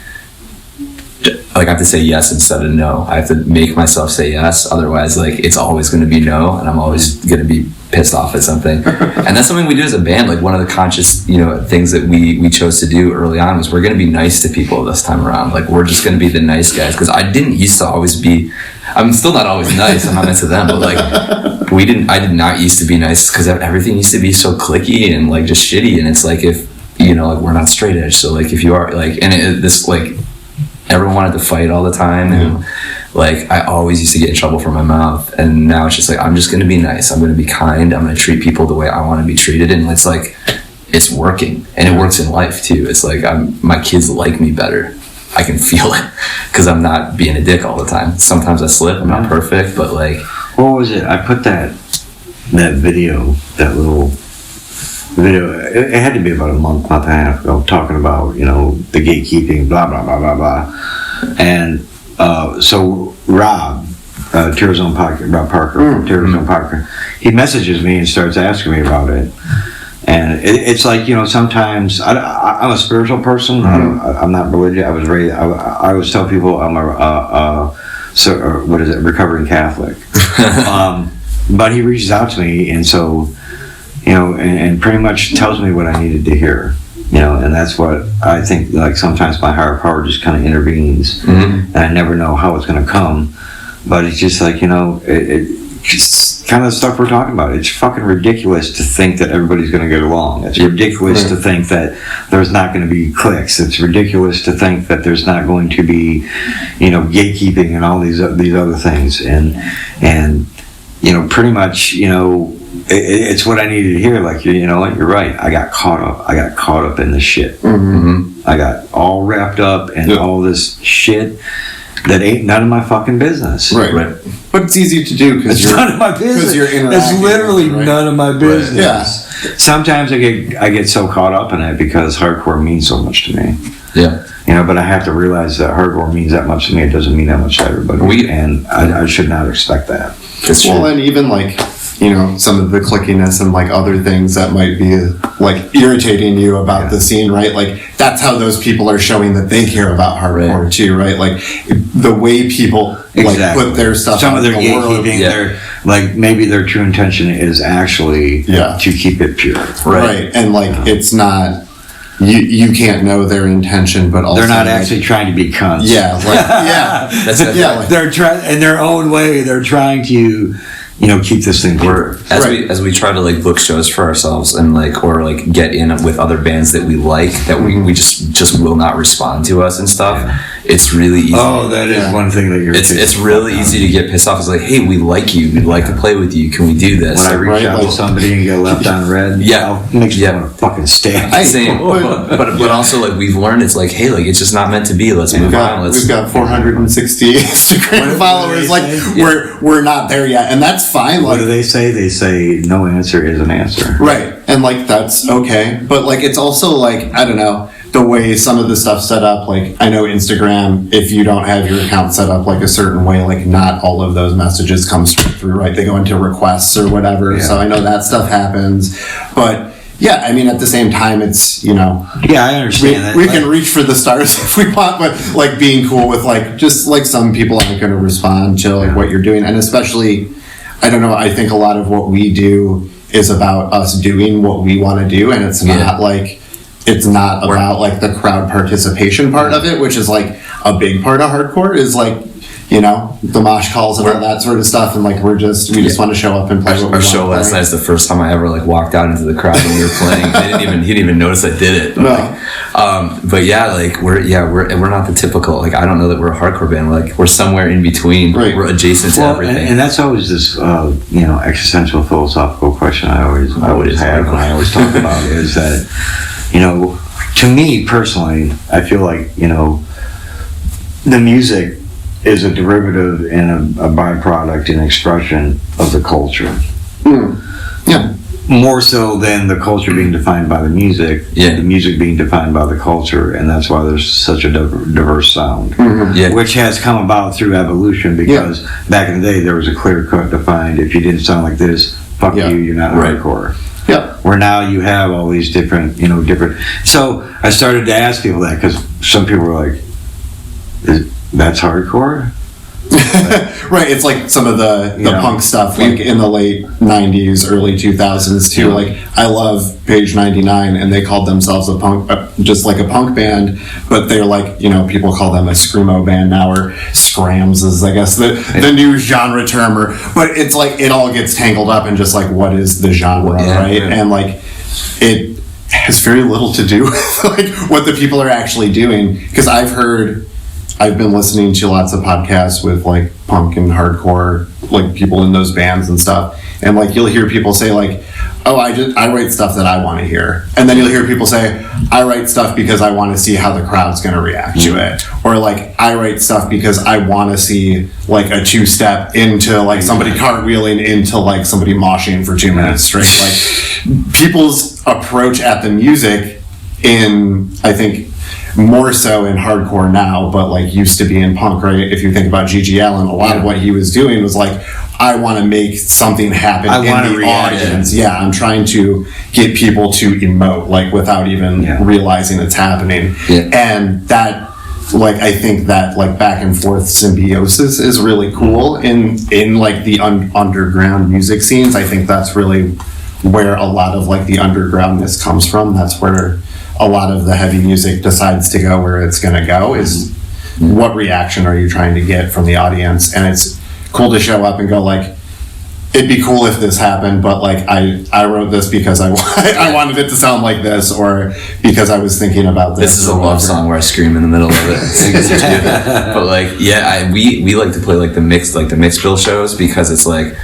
Speaker 3: I have to say yes instead of no. I have to make myself say yes, otherwise, like, it's always going to be no, and I'm always going to be pissed off at something. And that's something we do as a band. Like, one of the conscious, you know, things that we chose to do early on was we're going to be nice to people this time around. Like, we're just going to be the nice guys, because I didn't used to always be. I'm still not always nice. I'm not nice to them, but, like, I did not used to be nice, because everything used to be so cliquey and, like, just shitty. And it's like, if, you know, like, we're not straight edge, so, like, if you are, like, and this, like, everyone wanted to fight all the time, and like, I always used to get in trouble for my mouth, and now it's just like, I'm just going to be nice, I'm going to be kind, I'm going to treat people the way I want to be treated, and it's like, it's working, and it works in life too. It's like, my kids like me better. I can feel it, because I'm not being a dick all the time. Sometimes I slip, I'm not perfect, but, like,
Speaker 2: what was it? I put that video, that little video, it had to be about a month and a half ago, talking about, you know, the gatekeeping, blah, blah, blah, blah, blah. And so Rob, Terrazone Parker, Rob Parker from Terrazone Parker, he messages me and starts asking me about it. And it's like, you know, sometimes I'm a spiritual person. I'm not religious. I was raised. I always tell people I'm recovering Catholic. But he reaches out to me, and so, you know, and pretty much tells me what I needed to hear. You know, and that's what I think. Like, sometimes my higher power just kind of intervenes, and I never know how it's going to come. But it's just like, you know, it's kind of the stuff we're talking about. It's fucking ridiculous to think that everybody's going to get along. It's ridiculous to think that there's not going to be cliques. It's ridiculous to think that there's not going to be, you know, gatekeeping and all these other things. And you know, pretty much, you know, it's what I needed to hear. Like, you know what, you're right. I got caught up in the shit. I got all wrapped up in all this shit that ain't none of my fucking business.
Speaker 4: Right. But it's easy to do because
Speaker 2: it's none of my business. It's literally none of my business.
Speaker 4: Yeah.
Speaker 2: Sometimes I get so caught up in it because hardcore means so much to me.
Speaker 3: Yeah.
Speaker 2: You know, but I have to realize that hardcore means that much to me. It doesn't mean that much to everybody. And I should not expect that.
Speaker 4: Well, and even, like, you know, some of the clickiness and, like, other things that might be, like, irritating you about the scene, right? Like, that's how those people are showing that they care about hardcore too, right? Like, the way people like put their stuff.
Speaker 2: Some of their gatekeeping, their, like, maybe their true intention is actually to keep it pure,
Speaker 4: right? And, like, it's not. You can't know their intention, but also
Speaker 2: they're not actually trying to be cunts.
Speaker 4: Yeah, like,
Speaker 3: That's it.
Speaker 4: Like,
Speaker 2: they're trying in their own way. They're trying to, you know, keep this thing pure.
Speaker 3: As we try to, like, book shows for ourselves and, like, or, like, get in with other bands that we like, that we just will not respond to us and stuff. It's really easy.
Speaker 2: Oh, that is one thing that you're.
Speaker 3: It's really easy to get pissed off. It's like, hey, we like you. We'd like to play with you. Can we do this?
Speaker 2: When I reach out to somebody and get left on red, makes me want to fucking stab.
Speaker 3: Same. But also, like, we've learned, it's like, hey, like, it's just not meant to be. Let's move on.
Speaker 4: We've got 460 Instagram followers. Like, we're not there yet, and that's fine. Like,
Speaker 2: what do they say? They say no answer is an answer.
Speaker 4: Right. And, like, that's okay. But, like, it's also, like, I don't know, the way some of the stuff's set up. Like, I know Instagram, if you don't have your account set up, like, a certain way, like, not all of those messages come straight through, right? They go into requests or whatever. Yeah. So I know that stuff happens. But, yeah, I mean, at the same time, it's, you know.
Speaker 2: Yeah, I understand that.
Speaker 4: We can reach for the stars if we want, but, like, being cool with, like, just, like, some people aren't going to respond to, like, what you're doing. And especially, I don't know, I think a lot of what we do is about us doing what we want to do, and it's not like, it's not about, like, the crowd participation part of it, which is, like, a big part of hardcore is, like, you know, the mosh calls and all that sort of stuff, and, like, we just want to show up and play what we want.
Speaker 3: Our show last night is the first time I ever, like, walked out into the crowd when we were playing. He didn't even notice I did it. But, but yeah, like, we're not the typical, like, I don't know that we're a hardcore band. We're somewhere in between. Right. We're adjacent to everything.
Speaker 2: And that's always this, you know, existential philosophical question I always have, and I always talk about is that, you know, to me personally, I feel like, you know, the music is a derivative and a byproduct and expression of the culture.
Speaker 4: Yeah.
Speaker 2: more so than the culture being defined by the music, the music being defined by the culture, and that's why there's such a diverse sound, which has come about through evolution, because back in the day there was a clear cut defined, if you didn't sound like this, fuck you, you're not hardcore. Where now you have all these different, so I started to ask people that, because some people were like, that's hardcore?
Speaker 4: Right, it's like some of the punk stuff, like in the late 90s, early 2000s too. Like, I love Page 99, and they called themselves a punk, just like a punk band, but they're like, people call them a screamo band now, or scrams is, I guess, the new genre term. But it's like, it all gets tangled up in just like, what is the genre, right? And like, it has very little to do with like what the people are actually doing, because I've been listening to lots of podcasts with like punk and hardcore, like people in those bands and stuff. And like, you'll hear people say like, oh, I write stuff that I want to hear. And then you'll hear people say, I write stuff because I want to see how the crowd's going to react to it. Or like, I write stuff because I want to see like a two-step into like somebody cartwheeling into like somebody moshing for 2 minutes straight. Like, people's approach at the music I think, more so in hardcore now, but like used to be in punk, right? If you think about G.G. Allen, a lot of what he was doing was like, I want to make something happen in the audience. Yeah, I'm trying to get people to emote, like without even realizing it's happening. And that, like, I think that like back and forth symbiosis is really cool in like the underground music scenes. I think that's really where a lot of like the undergroundness comes from. That's where a lot of the heavy music decides to go where it's going to go, is what reaction are you trying to get from the audience. And it's cool to show up and go like, it'd be cool if this happened, but like I wrote this because I wanted it to sound like this, or because I was thinking about this.
Speaker 3: This is a love song where I scream in the middle of it. But like, we like to play like the mixed bill shows, because it's like,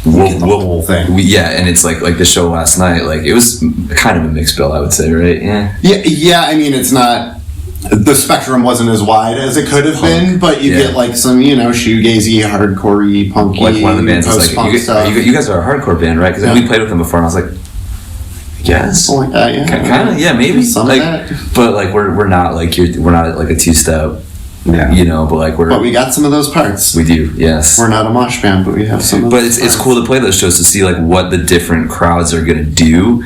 Speaker 4: the whole thing.
Speaker 3: And it's like the show last night, like it was kind of a mixed bill, I would say, right?
Speaker 4: Yeah. I mean, it's not, the spectrum wasn't as wide as it could have been, but you get like some, shoegazy, hardcore-y, punky,
Speaker 3: like one of the bands is like,
Speaker 4: stuff.
Speaker 3: you guys are a hardcore band, right? Because we played with them before, and I was like, yes,
Speaker 4: something like that,
Speaker 3: kind of, maybe
Speaker 4: some
Speaker 3: like,
Speaker 4: of that.
Speaker 3: But like we're not like we're not like a two-step. But like
Speaker 4: but we got some of those parts.
Speaker 3: We do, yes.
Speaker 4: We're not a mosh band, but we have some.
Speaker 3: But it's cool to play those shows to see like what the different crowds are gonna do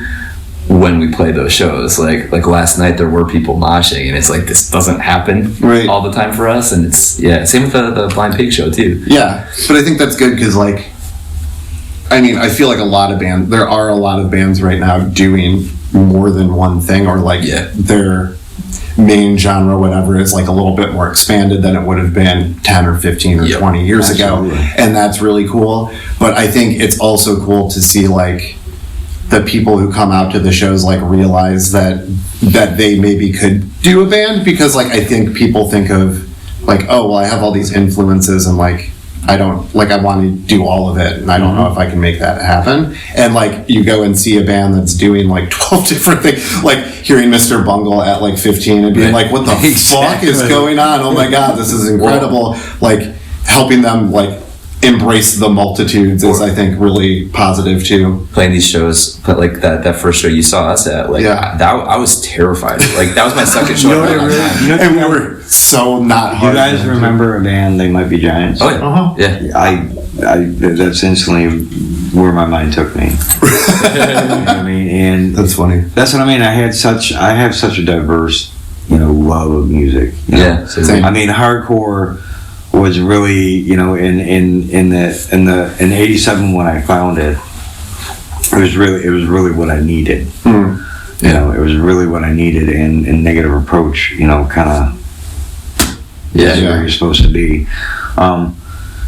Speaker 3: when we play those shows. Like last night there were people moshing, and it's like, this doesn't happen all the time for us. And it's same with the Blind Pig show too. Yeah,
Speaker 4: but I think that's good, because like, I mean, I feel like there are a lot of bands right now doing more than one thing, or like their main genre, whatever, is like a little bit more expanded than it would have been 10 or 15 or 20 years ago. And that's really cool. But I think it's also cool to see like the people who come out to the shows like realize that they maybe could do a band, because like I think people think of like, oh well, I have all these influences, and like I want to do all of it, and I don't know if I can make that happen. And like, you go and see a band that's doing like 12 different things, like hearing Mr. Bungle at like 15 and being like, what the fuck is going on? Oh my god, this is incredible. Like, helping them like embrace the multitudes is, I think, really positive too.
Speaker 3: Playing these shows, but like that first show you saw us at, like I was terrified. Like, that was my second show.
Speaker 4: And we were so not hard.
Speaker 2: You guys remember a band, They Might Be Giants?
Speaker 3: Oh yeah.
Speaker 2: I that's instantly where my mind took me. You know what I mean? And
Speaker 4: that's funny.
Speaker 2: That's what I mean. I have such a diverse, love of music. I mean, hardcore was really, in '87 when I found it, it was really what I needed. It was really what I needed, and Negative Approach, kind of where you're supposed to be.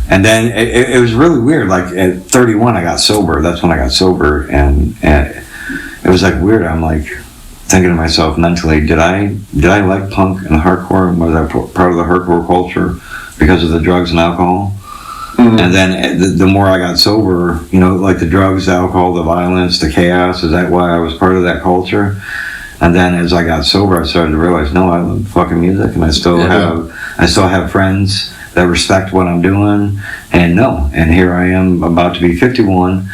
Speaker 2: And then it was really weird. Like at 31, I got sober. That's when I got sober, and it was like weird. I'm like thinking to myself mentally, did I like punk and hardcore? Was I part of the hardcore culture because of the drugs and alcohol? And then the more I got sober, like the drugs, the alcohol, the violence, the chaos, is that why I was part of that culture? And then as I got sober, I started to realize, no, I love fucking music, and I still have friends that respect what I'm doing, and here I am about to be 51,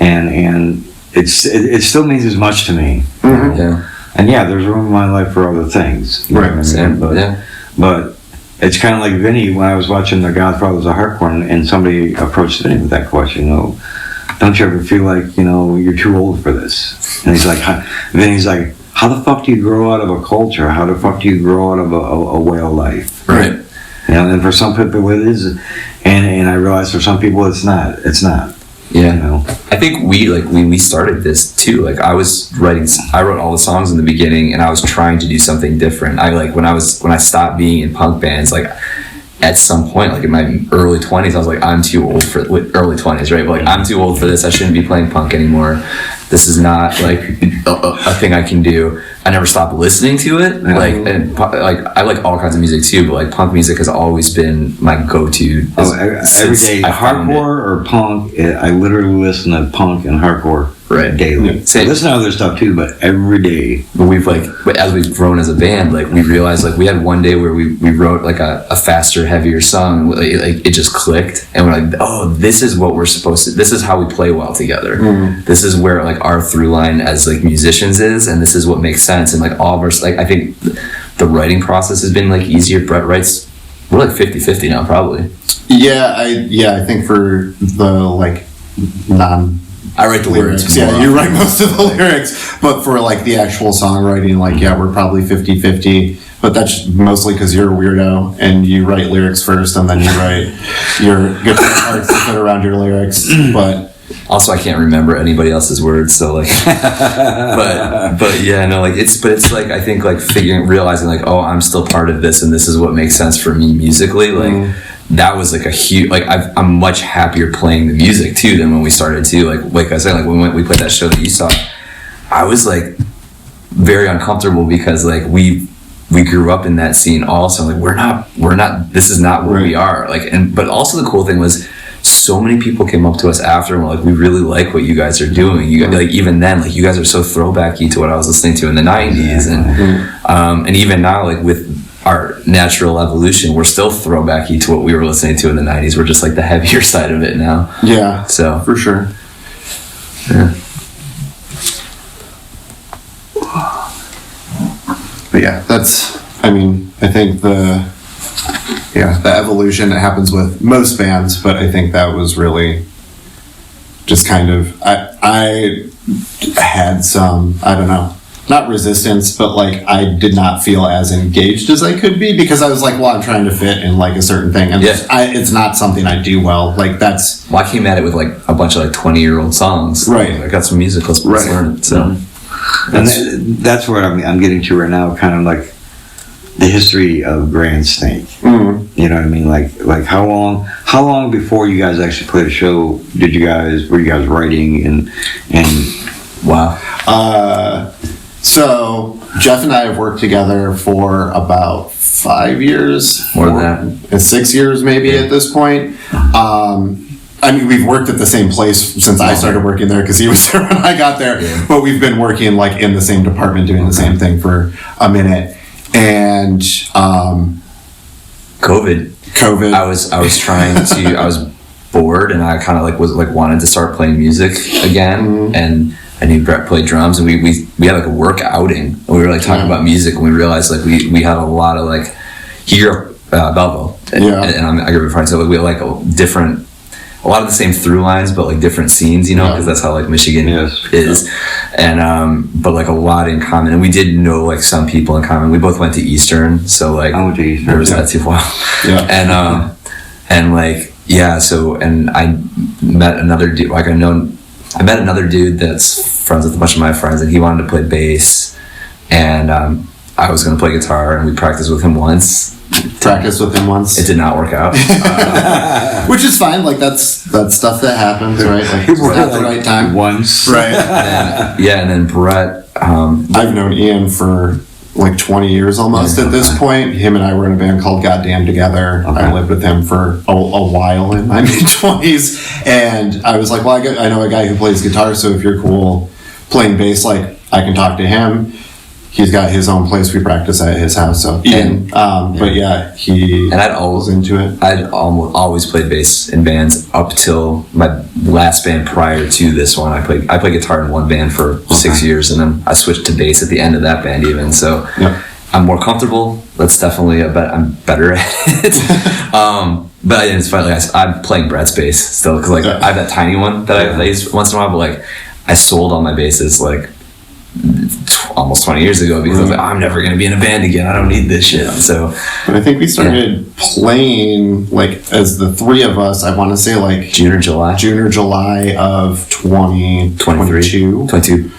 Speaker 2: and it still means as much to me.
Speaker 3: Yeah.
Speaker 2: And yeah, there's room in my life for other things. You know what I mean?
Speaker 3: Same.
Speaker 2: But, but it's kind of like Vinny, when I was watching The Godfathers of Hardcore, and somebody approached Vinny with that question, don't you ever feel like, you're too old for this? And he's like, Vinny's like, how the fuck do you grow out of a culture? How the fuck do you grow out of a way of life?
Speaker 3: Right.
Speaker 2: And for some people it is, and I realize for some people it's not.
Speaker 3: Yeah. I think we started this too. Like I wrote all the songs in the beginning, and I was trying to do something different. When I stopped being in punk bands, like at some point, like in my early 20s, I was like, I'm too old for early 20s, right? But like, I'm too old for this. I shouldn't be playing punk anymore. This is not like a thing I can do. I never stopped listening to it. I like all kinds of music too, but like punk music has always been my go-to.
Speaker 2: Every day, hardcore or punk. I literally listen to punk and hardcore daily.
Speaker 3: Yeah.
Speaker 2: I listen to other stuff too, but every day.
Speaker 3: But as we've grown as a band, like we realized, like we had one day where we wrote like a faster, heavier song. Like it just clicked, and we're like, oh, this is what we're supposed to. This is how we play well together. This is where like our through line as like musicians is, and this is what makes sense. And like all of our, like I think the writing process has been like easier. Brett writes, we're like 50-50 now probably.
Speaker 4: I think for the like
Speaker 3: I write the lyrics.
Speaker 4: Yeah, you write most of the lyrics, but for like the actual songwriting, like we're probably 50-50. But that's mostly because you're a weirdo and you write lyrics first, and then you write your guitar parts to fit around your lyrics. But
Speaker 3: also, I can't remember anybody else's words, so like, but yeah, no, like it's like I think like realizing like, oh, I'm still part of this, and this is what makes sense for me musically, like. That was like a huge, like I'm much happier playing the music too than when we started too. Like I said, like when we played that show that you saw, I was like very uncomfortable because like we grew up in that scene also. Like we're not. This is not where we are. Like but also the cool thing was, so many people came up to us after and were like, we really like what you guys are doing. You guys, like even then, like you guys are so throwbacky to what I was listening to in the 90s, and even now, like with our natural evolution, we're still throwbacky to what we were listening to in the 90s. We're just like the heavier side of it now.
Speaker 4: Yeah,
Speaker 3: so
Speaker 4: for sure.
Speaker 3: Yeah.
Speaker 4: But yeah, I think the evolution that happens with most bands, but I think that was really just kind of, I had some, I don't know, not resistance, but like I did not feel as engaged as I could be because I was like, well, I'm trying to fit in like a certain thing, and it's not something I do well. Like that's.
Speaker 3: Well, I came at it with like a bunch of like 20-year-old songs.
Speaker 4: Right.
Speaker 3: I got some musical skills to learn. So,
Speaker 2: and that's where I'm getting to right now. Kind of like the history of Grand Snake. You know what I mean? Like how long before you guys actually played a show were you guys writing and
Speaker 4: wow. So Geoff and I have worked together for about 5 years.
Speaker 3: More than that.
Speaker 4: 6 years maybe at this point. I mean, we've worked at the same place since I started working there because he was there when I got there. Yeah. But we've been working like in the same department doing the same thing for a minute. And COVID. I was trying to. I was bored, and I kind of like was like wanted to start playing music again, and I knew Brett played drums, and we had like a work outing, and we were like talking about music, and we realized like we had a lot of like here Belleville, and I grew up in France, so we had like a lot of the same through lines, but like different scenes, because that's how like Michigan is, and but like a lot in common, and we did know like some people in common. We both went to Eastern, so like
Speaker 2: I went to Eastern.
Speaker 3: There was that too. Wow. Yeah. And like so, and I met another dude. Like I met another dude that's friends with a bunch of my friends, and he wanted to play bass, and I was going to play guitar, and we practiced with him once. It did not work out.
Speaker 4: Which is fine. Like that's stuff that happens, right? Like it's at the right time.
Speaker 2: Once.
Speaker 4: Right.
Speaker 3: And then Brett.
Speaker 4: I've known Ian for like 20 years almost at this point. Him and I were in a band called Goddamn together. Okay. I lived with him for a while in my mid-20s. And I was like, well, I know a guy who plays guitar, so if you're cool playing bass, like I can talk to him. he's got his own place. We practice at his house. So Ian, but yeah, he
Speaker 3: And I'd always
Speaker 4: into it.
Speaker 3: I'd always played bass in bands up till my last band prior to this one. I played guitar in one band for 6 years, and then I switched to bass at the end of that band even. So I'm more comfortable. That's definitely I'm better at it. But it's funny. Like I'm playing Brett's bass still because like I have that tiny one that I use once in a while. But like I sold all my basses like almost 20 years ago because I was like, I'm never going to be in a band again. I don't need this shit. So
Speaker 4: but I think we started playing like as the three of us. I want to say like
Speaker 3: June or July
Speaker 4: of 2022.
Speaker 3: 22.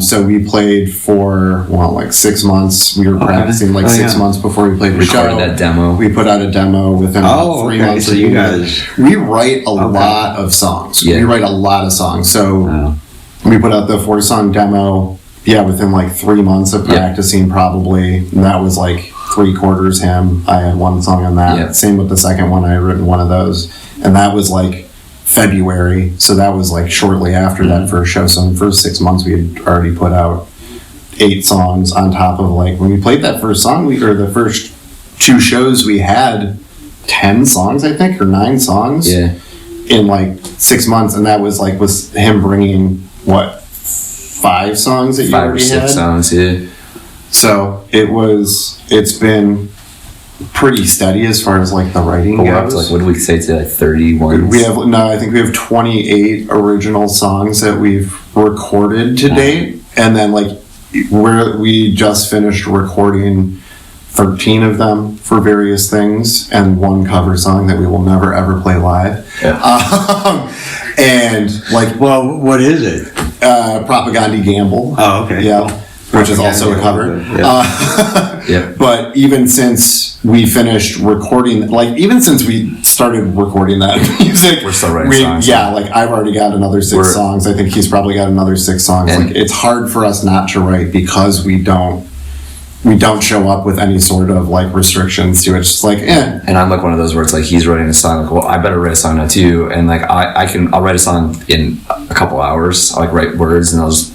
Speaker 4: So we played for like 6 months. We were practicing like 6 months before we played the show.
Speaker 3: Recorded that demo.
Speaker 4: We put out a demo within 3 months.
Speaker 2: So you guys,
Speaker 4: we write a lot of songs.
Speaker 3: Yeah.
Speaker 4: We write a lot of songs. So we put out the 4-song demo. Yeah, within like 3 months of practicing, probably. And that was like 3/4 him. I had one song on that.
Speaker 3: Yeah.
Speaker 4: Same with the second one. I had written one of those, and that was like February, so that was like shortly after that first show. So in the first 6 months we had already put out 8 songs on top of like when we played that first song or the first 2 shows we had 10 songs I think or 9 songs in like 6 months, and that was like was him bringing what 5 songs that you
Speaker 3: 5 or
Speaker 4: already
Speaker 3: 6
Speaker 4: had?
Speaker 3: songs,
Speaker 4: So it's been pretty steady as far as like the writing
Speaker 3: But we're up
Speaker 4: goes.
Speaker 3: to like, what do we say to like 31?
Speaker 4: I think we have 28 original songs that we've recorded to date, and then like we just finished recording 13 of them for various things, and 1 cover song that we will never ever play live. And like,
Speaker 2: well, what is it?
Speaker 4: Propaganda Gamble.
Speaker 2: Oh, okay.
Speaker 4: Yeah. Which is also a cover. But even since we finished recording, like even since we started recording that music,
Speaker 3: we're still writing songs.
Speaker 4: Yeah, like I've already got another 6 songs. I think he's probably got another 6 songs. Like it's hard for us not to write because we don't show up with any sort of like restrictions to it. It's just like,
Speaker 3: And I'm like one of those where it's like he's writing a song, like, well, I better write a song now too. And like I'll write a song in a couple hours. I'll like write words and I'll just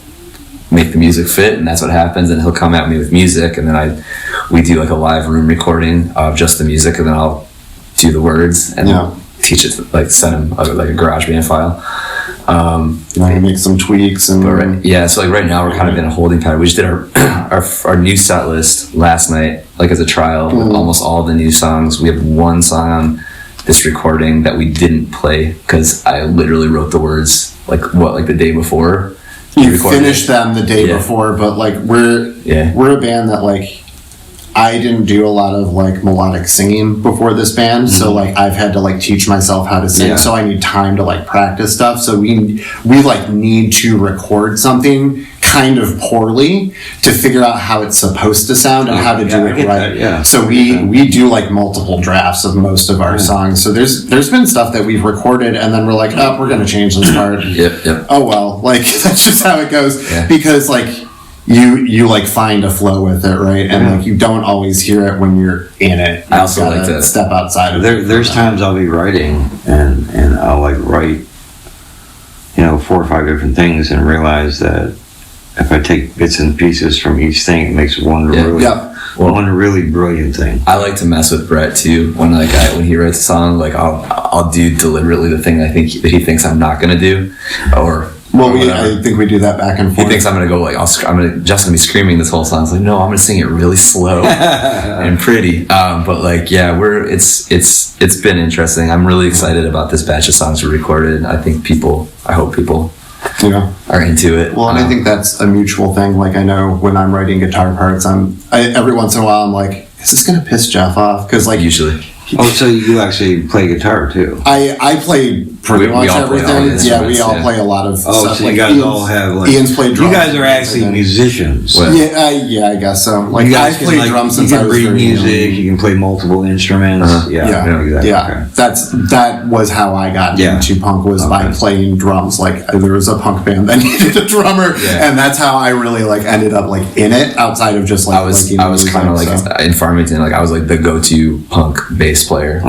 Speaker 3: make the music fit, and that's what happens. And he'll come at me with music, and then we do like a live room recording of just the music, and then I'll do the words and teach it, like send him like a GarageBand file.
Speaker 4: Make some tweaks and
Speaker 3: so like right now we're kind of in a holding pattern. We just did our new set list last night, like as a trial with almost all the new songs. We have 1 song on this recording that we didn't play because I literally wrote the words like the day before.
Speaker 4: You finished them the day before, but like we're a band that like I didn't do a lot of like melodic singing before this band, so like I've had to like teach myself how to sing, so I need time to like practice stuff. So we like need to record something kind of poorly to figure out how it's supposed to sound and how to do it right. So we do like multiple drafts of most of our songs. So there's been stuff that we've recorded and then we're like, oh, we're gonna change this part. Oh well, like that's just how it goes because like you like find a flow with it, right? And like you don't always hear it when you're in it.
Speaker 3: I also like to
Speaker 4: step outside of it.
Speaker 2: There's times I'll be writing and I'll like write 4 or 5 different things and realize that if I take bits and pieces from each thing, it makes one really brilliant thing.
Speaker 3: I like to mess with Brett too. When when he writes a song, like I'll do deliberately the thing that he thinks I'm not gonna do, or.
Speaker 4: I think we do that back and forth.
Speaker 3: He thinks I'm gonna go like just gonna be screaming this whole song. It's like, no, I'm gonna sing it really slow and pretty. But like, it's been interesting. I'm really excited about this batch of songs we recorded. I hope people are into it.
Speaker 4: Well, and I think that's a mutual thing. Like I know when I'm writing guitar parts, every once in a while I'm like, is this gonna piss Geoff off? Because like
Speaker 3: usually.
Speaker 2: Oh, so you actually play guitar too?
Speaker 4: I play pretty much everything. We all play a lot of stuff.
Speaker 2: So you guys all have like...
Speaker 4: Ian's played drums.
Speaker 2: You guys are actually musicians.
Speaker 4: I guess so. Like I've played drums since I was
Speaker 2: very young. You can read music, you can play multiple instruments. Exactly.
Speaker 4: Yeah. That was how I got into punk, was by playing drums. Like there was a punk band that needed a drummer, and that's how I really like ended up like in it, outside of just like
Speaker 3: I was kind of like in Farmington, like I was like the go-to punk bass player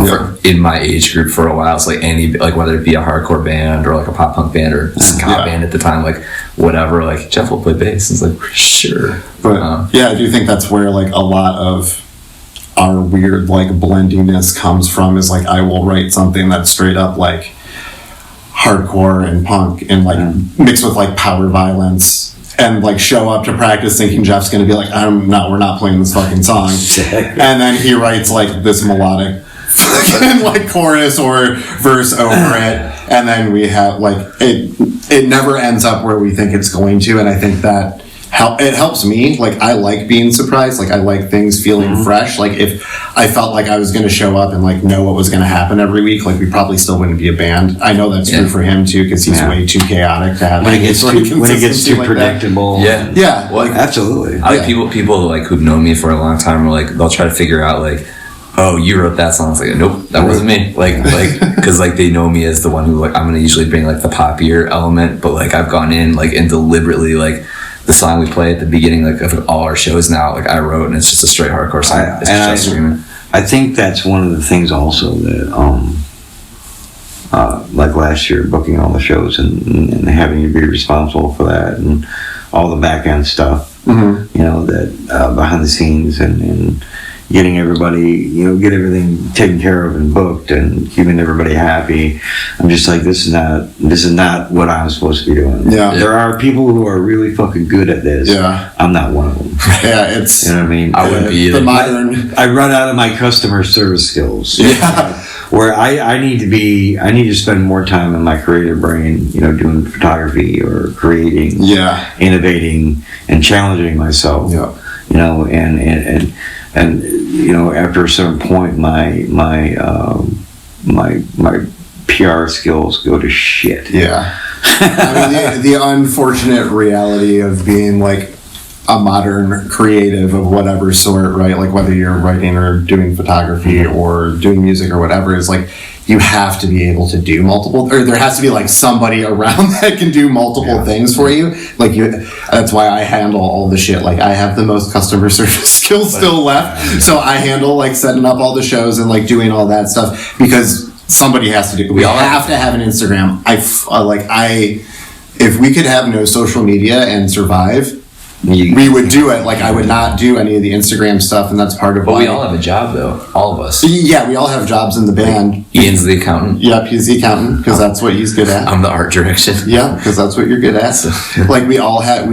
Speaker 3: in my age group for a while. It's like whether it be a hardcore band or like a pop punk band or ska band at the time, like whatever, like Geoff will play bass. It's like, sure.
Speaker 4: But yeah, I do think that's where like a lot of our weird like blendiness comes from, is like I will write something that's straight up like hardcore and punk and like mixed with like power violence, and like show up to practice thinking Geoff's gonna be like, we're not playing this fucking song. And then he writes like this melodic fucking like chorus or verse over it, and then we have like it never ends up where we think it's going to. And I think that it helps me. Like I like being surprised. Like I like things feeling fresh. Like if I felt like I was going to show up and like know what was going to happen every week, like we probably still wouldn't be a band. I know that's true for him too, because he's way too chaotic to have
Speaker 2: when it gets too
Speaker 4: like
Speaker 2: predictable.
Speaker 3: Yeah.
Speaker 2: Well, absolutely.
Speaker 3: I like people like who've known me for a long time are like, they'll try to figure out like, oh, you wrote that song. It's like, nope, that wasn't me. Like, because like they know me as the one who like I'm gonna usually bring like the poppier element, but like I've gone in like and deliberately like the song we play at the beginning like of all our shows now, like I wrote, and it's just a straight hardcore song. It's just screaming.
Speaker 2: I think that's one of the things also that like last year, booking all the shows and having to be responsible for that and all the back end stuff, you know, that behind the scenes and getting everybody, you know, get everything taken care of and booked and keeping everybody happy. I'm just like, this is not what I'm supposed to be doing.
Speaker 4: Yeah.
Speaker 2: There are people who are really fucking good at this.
Speaker 4: Yeah.
Speaker 2: I'm not one of them.
Speaker 4: Yeah, it's,
Speaker 2: you know what I mean?
Speaker 3: I wouldn't be either.
Speaker 4: The modern.
Speaker 2: I run out of my customer service skills.
Speaker 4: Yeah.
Speaker 2: Where I need to spend more time in my creative brain, you know, doing photography or creating, innovating and challenging myself.
Speaker 4: Yeah.
Speaker 2: You know, and you know, after a certain point, my PR skills go to shit.
Speaker 4: Yeah. I mean, the unfortunate reality of being like a modern creative of whatever sort, right? Like whether you're writing or doing photography or doing music or whatever, is like you have to be able to do multiple, or there has to be like somebody around that can do multiple things for you. Like that's why I handle all the shit. Like I have the most customer service skills still left, so I handle like setting up all the shows and like doing all that stuff because somebody has to do. We all have to have an Instagram. If we could have no social media and survive, we would do it. Like I would not do any of the Instagram stuff, and that's part of why.
Speaker 3: We all have a job though, all of us.
Speaker 4: Yeah, we all have jobs in the band.
Speaker 3: Ian's the accountant.
Speaker 4: Yep, he's the accountant because that's what he's good at.
Speaker 3: I'm the art direction.
Speaker 4: Yeah, because that's what you're good at. Like we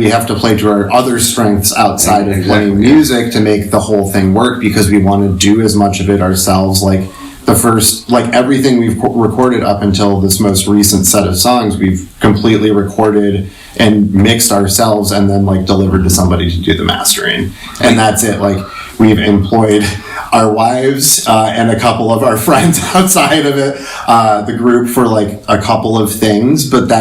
Speaker 4: have to play to our other strengths outside of playing music to make the whole thing work, because we want to do as much of it ourselves. Like the first, like everything we've recorded up until this most recent set of songs, we've completely recorded and mixed ourselves and then like delivered to somebody to do the mastering, and that's it. Like we've employed our wives and a couple of our friends outside of it, the group, for like a couple of things, but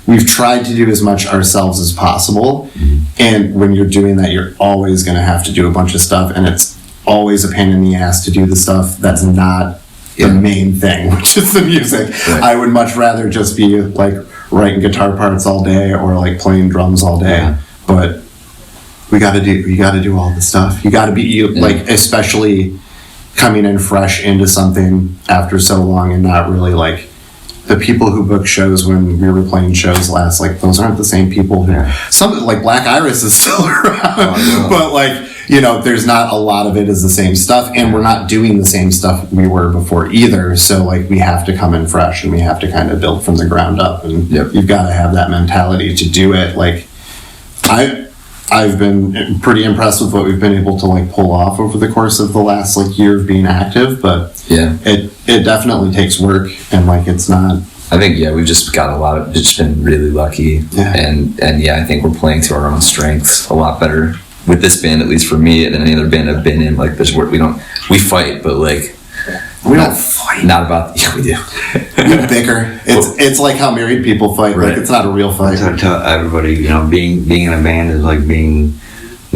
Speaker 4: we've tried to do as much ourselves as possible. And when you're doing that, you're always going to have to do a bunch of stuff, and it's always a pain in the ass to do the stuff that's not the main thing, which is the music. Right. I would much rather just be like writing guitar parts all day or like playing drums all day. But you got to do all the stuff. You got to be like, especially coming in fresh into something after so long, and not really like the people who book shows when we were playing shows last, like those aren't the same people who some like Black Iris is still around, but like, you know, there's not a lot of it is the same stuff, and we're not doing the same stuff we were before either. So like we have to come in fresh, and we have to kind of build from the ground up, and you've got to have that mentality to do it. Like I've been pretty impressed with what we've been able to like pull off over the course of the last like year of being active, but it definitely takes work, and like it's not.
Speaker 3: I think we've just got just been really lucky, and I think we're playing to our own strengths a lot better with this band, at least for me, than any other band I've been in. Like there's work we fight, but like
Speaker 4: we don't fight.
Speaker 3: Not about we do.
Speaker 4: We bicker. It's like how married people fight. Right. Like it's not a real fight.
Speaker 2: I tell everybody, you know, being in a band is like being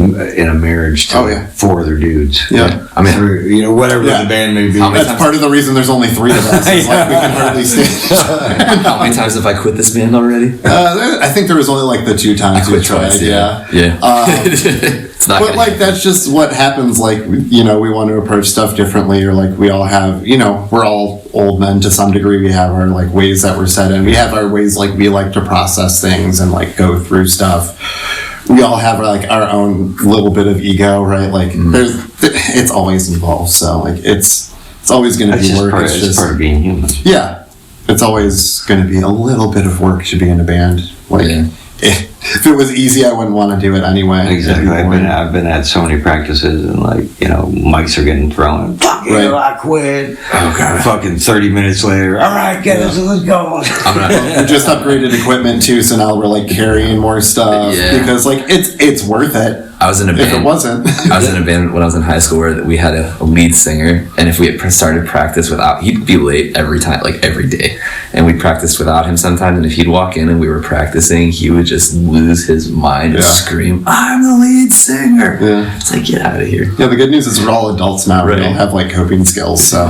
Speaker 2: in a marriage to
Speaker 4: Oh, yeah.
Speaker 2: 4 other dudes.
Speaker 4: Yeah.
Speaker 3: I mean,
Speaker 2: Or, you know, whatever
Speaker 4: Yeah.
Speaker 2: the band may be.
Speaker 4: That's part of the reason there's only 3 of us. It's like we can hardly stand.
Speaker 3: how many times have I quit this band already?
Speaker 4: I think there was only like the 2 times we
Speaker 3: quit
Speaker 4: tried.
Speaker 3: twice,
Speaker 4: Yeah.
Speaker 3: It's not
Speaker 4: But
Speaker 3: gonna
Speaker 4: like
Speaker 3: happen.
Speaker 4: that's just what happens. Like you know, we want to approach stuff differently, or like we all have. You know, we're all old men to some degree. We have our like ways that we're set in. We have our ways like we like to process things and like go through stuff. We all have like our own little bit of ego, right? Like it's always involved. So like it's always going to
Speaker 2: That's
Speaker 4: be
Speaker 2: just
Speaker 4: work.
Speaker 2: part,
Speaker 4: It's
Speaker 2: it's
Speaker 4: just
Speaker 2: part of being human.
Speaker 4: yeah, it's always going to be a little bit of work to be in a band. Like
Speaker 3: Yeah.
Speaker 4: if it was easy, I wouldn't want to do it anyway.
Speaker 2: Exactly.
Speaker 4: It'd be boring.
Speaker 2: I've been at so many practices and like, you know, mics are getting thrown. Fuck you,
Speaker 4: Right.
Speaker 2: I quit. Oh god. Fucking 30 minutes later. All right, get us, let's go.
Speaker 4: We just upgraded equipment too, so now we're like carrying more stuff
Speaker 3: Yeah.
Speaker 4: because like it's worth it.
Speaker 3: I was in a
Speaker 4: If
Speaker 3: band.
Speaker 4: it wasn't,
Speaker 3: I was in a band when I was in high school where we had a lead singer, and if we had started practice without, he'd be late every time, like every day, and we practiced without him sometimes. And if he'd walk in and we were practicing, he would just lose his mind and
Speaker 4: Yeah.
Speaker 3: scream, "I'm the lead singer!"
Speaker 4: Yeah.
Speaker 3: It's like, get out of here.
Speaker 4: yeah. The good news is we're all adults now.
Speaker 3: Right.
Speaker 4: We don't have like coping skills, so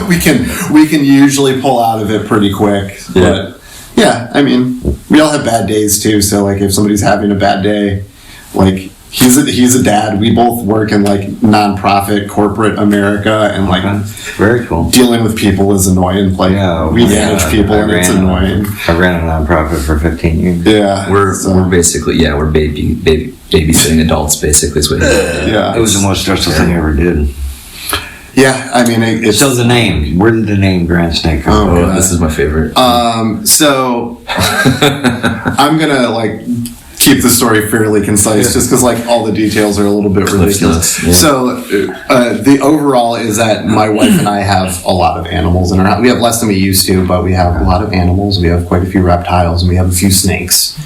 Speaker 4: we can usually pull out of it pretty quick.
Speaker 3: Yeah.
Speaker 4: But yeah, I mean, we all have bad days too. So like, if somebody's having a bad day, like. He's a dad. We both work in like nonprofit corporate America, and like
Speaker 2: Very cool.
Speaker 4: dealing with people is annoying. Like we manage people, and it's annoying.
Speaker 2: I ran a nonprofit for 15 years.
Speaker 4: Yeah,
Speaker 3: We're
Speaker 4: so-
Speaker 3: basically we're babysitting adults basically is what he did.
Speaker 4: yeah.
Speaker 2: It was the most stressful thing I ever did.
Speaker 4: Yeah, I mean it's
Speaker 2: So the name, where did the name Grand Snake come from?
Speaker 3: Oh, this is my favorite.
Speaker 4: So I'm gonna like keep the story fairly concise, just because like all the details are a little bit ridiculous.
Speaker 3: notes, yeah.
Speaker 4: So the overall is that my wife and I have a lot of animals in our house. We have less than we used to, but we have a lot of animals. We have quite a few reptiles, and we have a few snakes.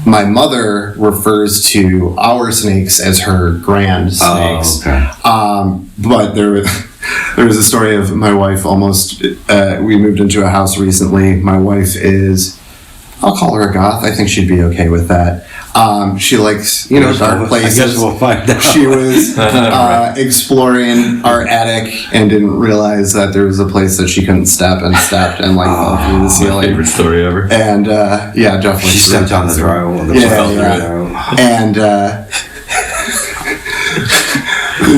Speaker 4: My mother refers to our snakes as her grand snakes.
Speaker 2: Oh, okay.
Speaker 4: But there was a story of my wife almost. We moved into a house recently. My wife is, I'll call her a goth. I think she'd be okay with that. She likes, you know, dark places.
Speaker 2: I guess we'll find out.
Speaker 4: She was exploring our attic and didn't realize that there was a place that she couldn't step and stepped and like fell through the
Speaker 3: My
Speaker 4: ceiling.
Speaker 3: favorite story ever.
Speaker 4: And yeah, Geoff went
Speaker 2: She
Speaker 4: through
Speaker 2: stepped
Speaker 4: it.
Speaker 2: on the drywall.
Speaker 4: Yeah. And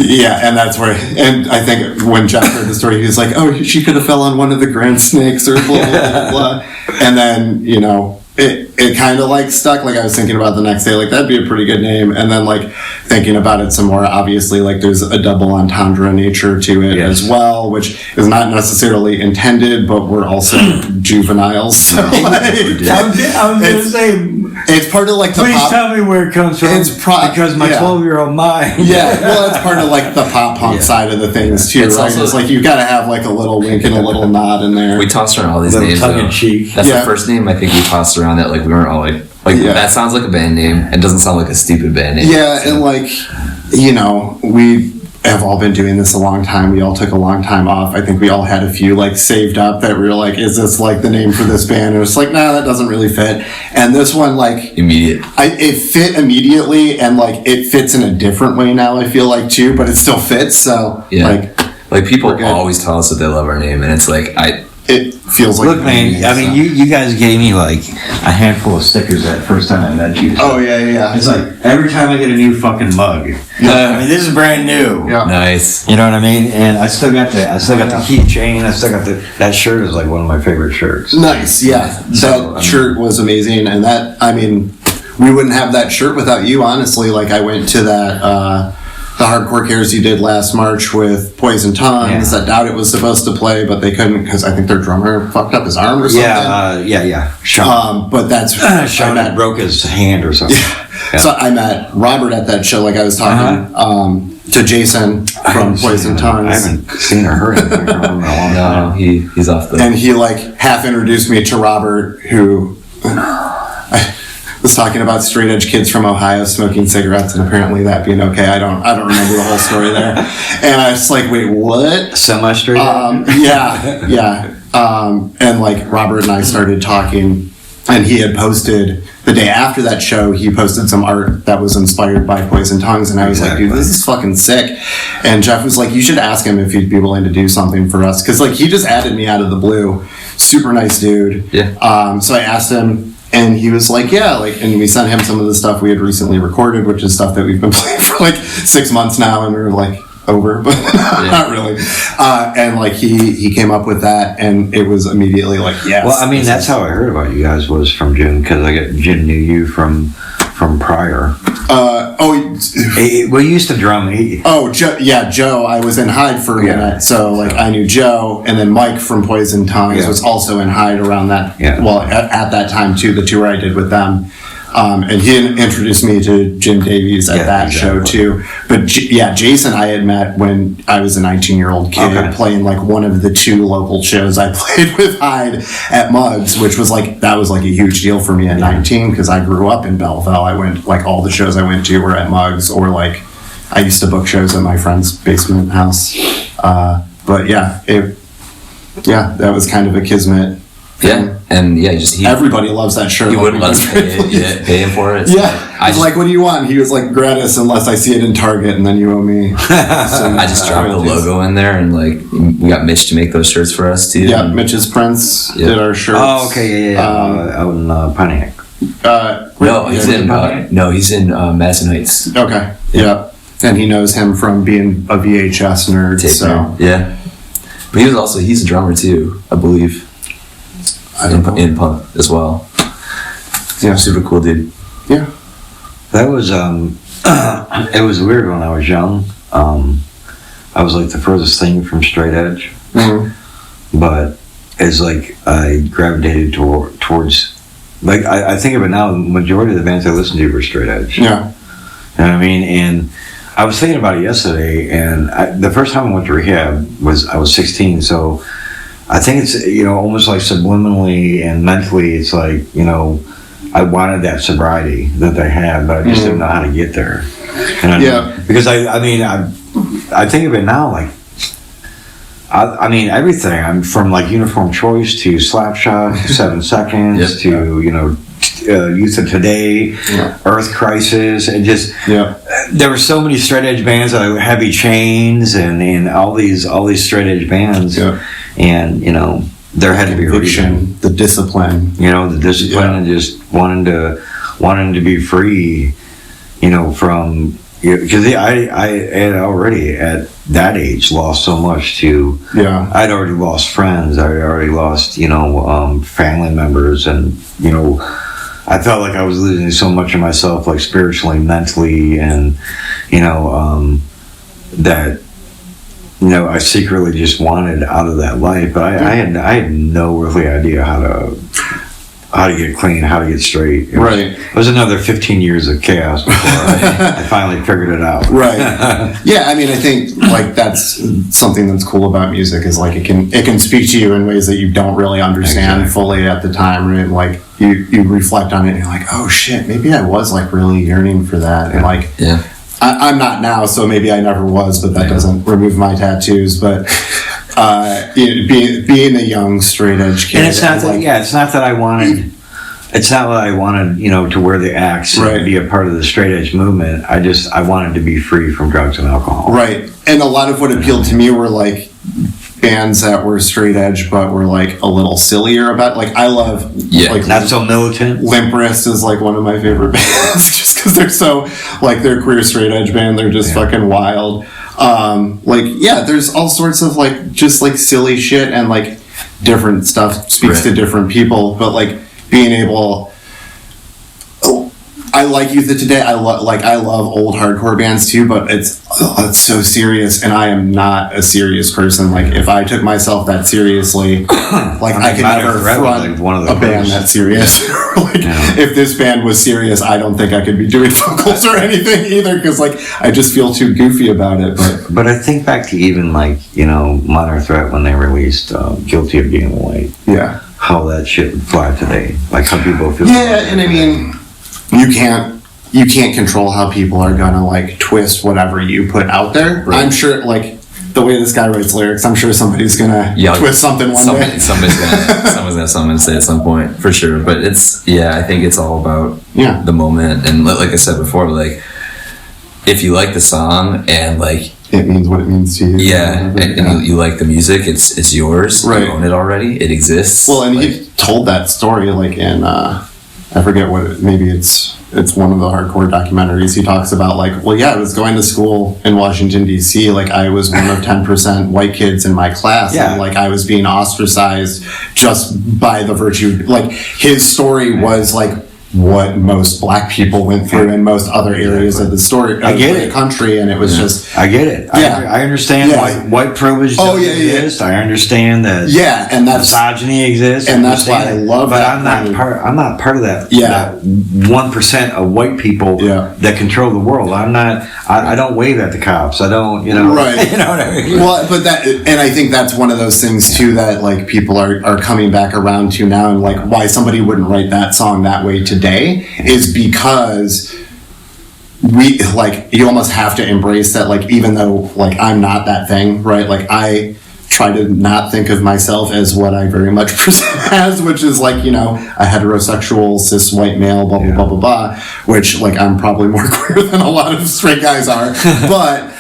Speaker 4: yeah, and that's where, and I think when Geoff heard the story, he was like, "Oh, she could have fell on one of the grand snakes," or blah blah blah. Blah. And then you know, it kind of like stuck. Like I was thinking about the next day, like that'd be a pretty good name. And then like thinking about it some more, obviously, like there's a double entendre nature to it
Speaker 2: Yes.
Speaker 4: as well, which is not necessarily intended, but we're also juveniles. So like,
Speaker 2: I was gonna say,
Speaker 4: it's part of like the
Speaker 2: please
Speaker 4: pop.
Speaker 2: tell me where it comes from.
Speaker 4: It's
Speaker 2: because my
Speaker 4: yeah.
Speaker 2: 12-year-old mind.
Speaker 4: Yeah, well, it's part of like the pop punk side of the things too,
Speaker 3: It's
Speaker 4: right?
Speaker 3: also-
Speaker 4: It's like you got to have like a little wink and a little nod in there.
Speaker 3: We tossed around all these
Speaker 2: Little
Speaker 3: names.
Speaker 2: tongue in
Speaker 3: though.
Speaker 2: cheek.
Speaker 3: That's
Speaker 4: Yeah.
Speaker 3: the first name I think we tossed around that like we weren't all like
Speaker 4: Yeah.
Speaker 3: that sounds like a band name and doesn't sound like a stupid band name.
Speaker 4: Yeah, and like you know, we have all been doing this a long time. We all took a long time off. I think we all had a few like saved up that we were like, is this like the name for this band? And it's like, nah, that doesn't really fit. And this one, like,
Speaker 3: Immediate.
Speaker 4: it fit immediately, and like it fits in a different way now. I feel like too, but it still fits. So
Speaker 3: Yeah. Like people
Speaker 4: We're good.
Speaker 3: always tell us that they love our name, and it's like
Speaker 4: it feels like.
Speaker 2: Look, man, I mean, you guys gave me like a handful of stickers that first time I met you.
Speaker 4: Oh yeah.
Speaker 2: It's like every time I get a new fucking mug. I mean, this is brand new.
Speaker 4: Yeah.
Speaker 3: nice.
Speaker 2: You know what I mean? And I still got the keychain. I still got that shirt is like one of my favorite shirts.
Speaker 4: Nice, yeah.
Speaker 2: So,
Speaker 4: That shirt was amazing, and that, I mean, we wouldn't have that shirt without you, honestly. Like, I went to that, the Hardcore Cares you did last March with Poison Tongues.
Speaker 2: Yeah.
Speaker 4: I doubt it was supposed to play, but they couldn't because I think their drummer fucked up his arm or something.
Speaker 2: Yeah. Sean.
Speaker 4: But that's
Speaker 2: Sean had broke his hand or something. Yeah.
Speaker 4: So I met Robert at that show. Like I was talking to Jason from Poison Tongues.
Speaker 2: I haven't seen or heard anything from him in a long time.
Speaker 3: No, he's off the.
Speaker 4: And he like half introduced me to Robert, who I was talking about straight edge kids from Ohio smoking cigarettes, and apparently that being okay. I don't remember the whole story there. And I was like, wait, what?
Speaker 2: Semi-straight?
Speaker 4: Yeah. And like Robert and I started talking, And he had posted the day after that show, he posted some art that was inspired by Poison Tongues. And I was like, dude, this is fucking sick. And Geoff was like, you should ask him if he'd be willing to do something for us. Cause like he just added me out of the blue. Super nice dude.
Speaker 3: Yeah.
Speaker 4: So I asked him and he was like, yeah, like, and we sent him some of the stuff we had recently recorded, which is stuff that we've been playing for like 6 months now. And we were like, over, but not really. And like he came up with that, and it was immediately like, yes.
Speaker 2: Well, I mean, that's how I heard about you guys was from Jim, because Jim knew you from prior. Well, you used to drum.
Speaker 4: Joe. I was in Hyde for a minute, so like I knew Joe, and then Mike from Poison Tongues was also in Hyde around that. Yeah. Well, at that time too, the tour I did with them. And he introduced me to Jim Davies at that show too. But Jason I had met when I was a 19-year-old kid playing like one of the 2 local shows I played with Hyde at Muggs, which was like a huge deal for me at 19 because I grew up in Belleville. I went like all the shows I went to were at Muggs, or like I used to book shows at my friend's basement house. But that was kind of a kismet.
Speaker 3: Yeah, and
Speaker 4: everybody loves that shirt.
Speaker 3: He wouldn't let us pay him for it.
Speaker 4: So I was like, what do you want? He was like, gratis unless I see it in Target, and then you owe me. So
Speaker 3: I just dropped the logo in there, and like we got Mitch to make those shirts for us too.
Speaker 4: Yeah, Mitch's Prince did our shirts.
Speaker 2: Oh, okay, out in Pontiac.
Speaker 3: He's in Madison Heights.
Speaker 4: Okay, yeah, and he knows him from being a VHS nerd.
Speaker 3: Yeah, but he's a drummer too, I believe. In punk as well. Yeah, super cool dude.
Speaker 4: Yeah,
Speaker 2: that was it was weird when I was young. I was like the furthest thing from straight edge, but it's like I gravitated towards like I think of it now. The majority of the bands I listened to were straight edge.
Speaker 4: Yeah,
Speaker 2: you know what I mean. And I was thinking about it yesterday, and the first time I went to rehab was I was 16, so. I think it's, almost like subliminally and mentally, it's like, I wanted that sobriety that they had, but I just didn't know how to get there. Because I think of it now, like, everything. I'm from like Uniform Choice to Slapshot to 7 Seconds to, Youth of Today, Earth Crisis, and just there were so many straight edge bands, Heavy Chains, and all these straight edge bands, and there had to be a reason.
Speaker 4: The discipline,
Speaker 2: and just wanting to be free, from because I had already at that age lost so much to I'd already lost friends, I already lost family members, and I felt like I was losing so much of myself, like spiritually, mentally, and that I secretly just wanted out of that life. But I had no earthly idea how to get clean, how to get straight. It was another 15 years of chaos before I finally figured it out.
Speaker 4: Yeah, I mean, I think like that's something that's cool about music is like it can speak to you in ways that you don't really understand fully at the time, right? Like you reflect on it and you're like, oh shit, maybe I was like really yearning for that, and like I'm not now, so maybe I never was, but that doesn't remove my tattoos. But being a young straight edge kid,
Speaker 2: and it's not it's not that I wanted. It's not that I wanted, to wear the axe and be a part of the straight edge movement. I wanted to be free from drugs and alcohol.
Speaker 4: Right, and a lot of what appealed to me were like bands that were straight edge, but were like a little sillier about. Like I love, like
Speaker 2: not so militant.
Speaker 4: Limp Wrist is like one of my favorite bands, just because they're so like they're a queer straight edge band. They're just fucking wild. There's all sorts of like just like silly shit, and like different stuff speaks to different people, but like being able. I like Youth of Today. I love old hardcore bands too, but it's so serious, and I am not a serious person. Like if I took myself that seriously, like I could never front a band that serious. If this band was serious, I don't think I could be doing vocals or anything either, because like I just feel too goofy about it.
Speaker 2: But I think back to even like Minor Threat when they released Guilty of Being White. How that shit would fly today, like how people feel.
Speaker 4: And I mean. You can't control how people are gonna like twist whatever you put out there. I'm sure like the way this guy writes lyrics, I'm sure somebody's gonna twist something one day.
Speaker 3: Someone's gonna have something to say at some point for sure. But I think it's all about the moment, and like I said before, like if you like the song and like
Speaker 4: it means what it means to you.
Speaker 3: Yeah, and you like the music, it's yours.
Speaker 4: Right.
Speaker 3: You own it already. It exists.
Speaker 4: Well, and he told that story like in I forget maybe it's one of the hardcore documentaries. He talks about like, well, yeah, I was going to school in Washington D.C. Like I was one of 10% white kids in my class, and like I was being ostracized just by the virtue. Like his story was like what most black people went through in most other areas of the story.
Speaker 2: I get it.
Speaker 4: The country, and it was just.
Speaker 2: I get it. I understand why white privilege exists. I understand that.
Speaker 4: Yeah, and that's
Speaker 2: misogyny exists,
Speaker 4: and that's why I love
Speaker 2: but
Speaker 4: that.
Speaker 2: I'm not part of that.
Speaker 4: Yeah,
Speaker 2: that 1% of white people that control the world. I'm not. I don't wave at the cops. I don't.
Speaker 4: Right.
Speaker 2: You know what I mean?
Speaker 4: Well, but and I think that's one of those things too that like people are coming back around to now, and like why somebody wouldn't write that song that way today is because you almost have to embrace that, like even though like I'm not that thing, right? Like I try to not think of myself as what I very much present as, which is like, a heterosexual cis white male, blah blah blah blah blah, which like I'm probably more queer than a lot of straight guys are, but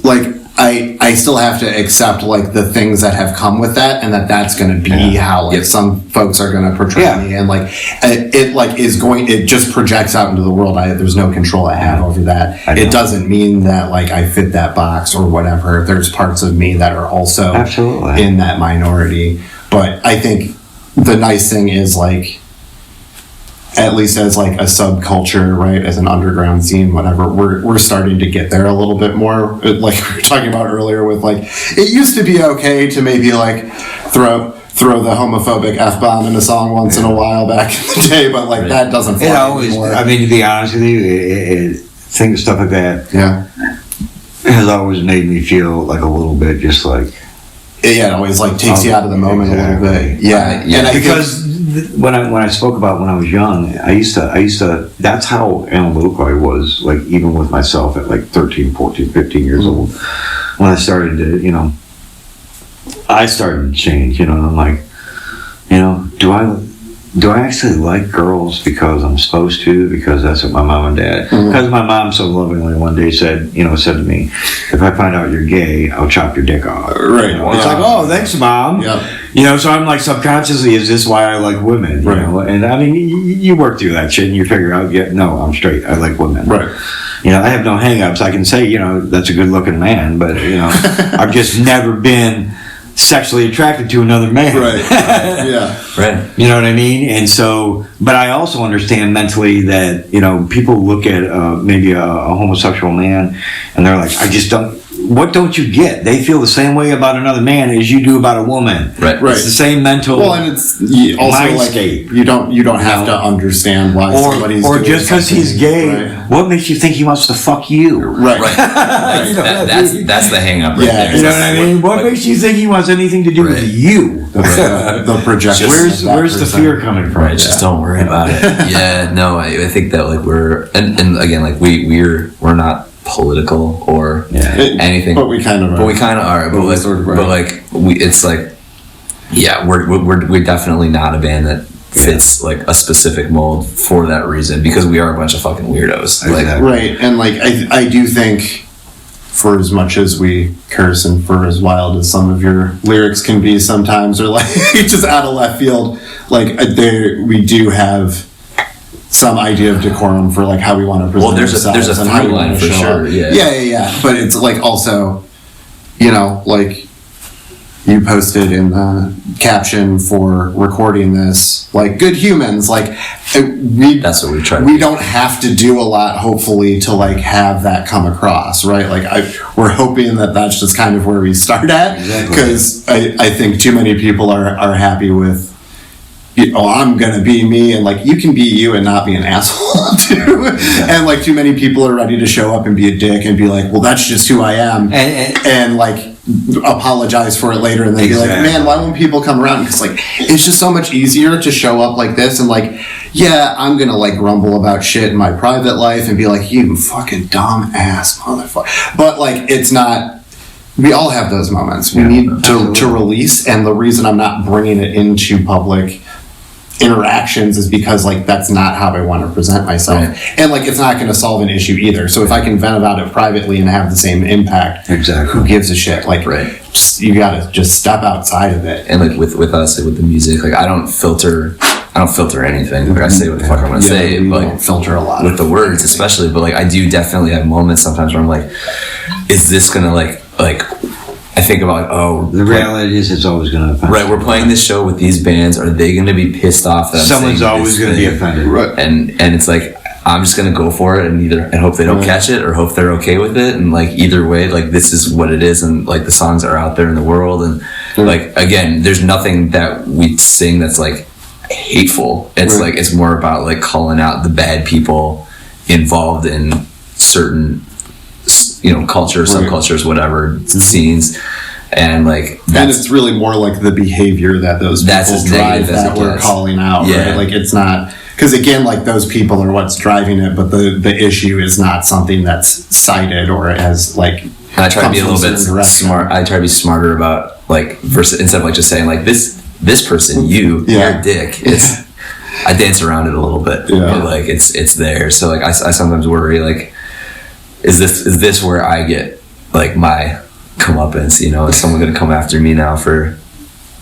Speaker 4: like I still have to accept like the things that have come with that, and that's going to be how like some folks are going to portray me, and like it just projects out into the world. There's no control I have over that. It doesn't mean that like I fit that box or whatever. There's parts of me that are also in that minority, but I think the nice thing is like, at least as like a subculture, right, as an underground scene, whatever, we're starting to get there a little bit more. Like we were talking about earlier with like, it used to be okay to maybe like throw the homophobic F-bomb in a song once in a while back in the day, but like that doesn't fly anymore.
Speaker 2: I mean, to be honest with you, stuff like that has always made me feel like a little bit just like...
Speaker 4: it always like takes you out of the moment a little bit. Yeah. And
Speaker 2: because when I spoke about when I was young, I used to that's how analytical I was, like even with myself at like 13, 14, 15 years old. When I started to, I started to change, and I'm like, do I actually like girls because I'm supposed to, because that's what my mom and dad, because my mom so lovingly one day said to me, if I find out you're gay, I'll chop your dick off.
Speaker 4: Right.
Speaker 2: It's like, oh, thanks, Mom. Yeah. So I'm like, subconsciously, is this why I like women? You know? And I mean, you work through that shit and you figure out, no, I'm straight. I like women.
Speaker 4: Right.
Speaker 2: I have no hang-ups. I can say, that's a good-looking man, but, I've just never been sexually attracted to another man.
Speaker 4: Right. Yeah.
Speaker 3: Right.
Speaker 2: You know what I mean? And so, but I also understand mentally that, people look at maybe a homosexual man and they're like, what don't you get? They feel the same way about another man as you do about a woman.
Speaker 3: Right.
Speaker 2: It's the same mental.
Speaker 4: Well, and it's also
Speaker 2: mindscape.
Speaker 4: Like you don't have to understand why somebody's
Speaker 2: or just because he's gay.
Speaker 4: Right.
Speaker 2: What makes you think he wants to fuck you?
Speaker 4: Right.
Speaker 3: That's the hang up right there.
Speaker 2: You know what I mean? What makes you think he wants anything to do with you?
Speaker 4: The projection.
Speaker 2: Where's the fear coming from?
Speaker 3: Right. Just don't worry about it. I think that like we're and again like we're not political or anything,
Speaker 4: but we kind of are.
Speaker 3: We're definitely not a band that fits like a specific mold for that reason, because we are a bunch of fucking weirdos.
Speaker 4: Right. And like I do think, for as much as we curse and for as wild as some of your lyrics can be sometimes, or like just out of left field, like we do have some idea of decorum for like how we want to present ourselves.
Speaker 3: There's a through line for sure.
Speaker 4: Yeah. But it's like also, like you posted in the caption for recording this, like good humans, like
Speaker 3: that's what we try.
Speaker 4: We don't have to do a lot, hopefully, to like have that come across, right? Like we're hoping that that's just kind of where we start at, because I think too many people are happy with, I'm gonna be me, and like you can be you and not be an asshole too. And like too many people are ready to show up and be a dick and be like, well, that's just who I am, and like apologize for it later, and then be like, man, why won't people come around? Because like it's just so much easier to show up like this and like, yeah, I'm gonna like grumble about shit in my private life and be like, you fucking dumb ass motherfucker, but like it's not. we all have those moments. We need to release, and the reason I'm not bringing it into public interactions is because like that's not how I want to present myself, and like it's not going to solve an issue either. So if I can vent about it privately and have the same impact, who gives a shit? Like you gotta just step outside of it.
Speaker 3: And like with us, like with the music, like I don't filter anything. Like I say what the fuck I'm gonna say, but
Speaker 4: don't filter a lot
Speaker 3: with the words especially. But like I do definitely have moments sometimes where I'm like, is this gonna like I think about
Speaker 2: the reality is it's always going to offend.
Speaker 3: Right, we're playing this show with these bands. Are they going to be pissed off that
Speaker 2: someone's always going to be offended?
Speaker 3: Right, and it's like I'm just going to go for it and hope they don't catch it or hope they're okay with it. And like either way, like this is what it is, and like the songs are out there in the world. And like again, there's nothing that we sing that's like hateful. It's like it's more about like calling out the bad people involved in certain cultures, subcultures, whatever scenes, and like
Speaker 4: and it's really more like the behavior that those people drive that we're calling out, right? Like it's not because again, like those people are what's driving it, but the issue is not something that's cited or as like.
Speaker 3: And I try to be a little bit smart. I try to be smarter about like versus instead of like just saying like this person you're a dick. It's I dance around it a little bit, but like it's there. So like I sometimes worry like. Is this where I get like my comeuppance? Is someone gonna come after me now for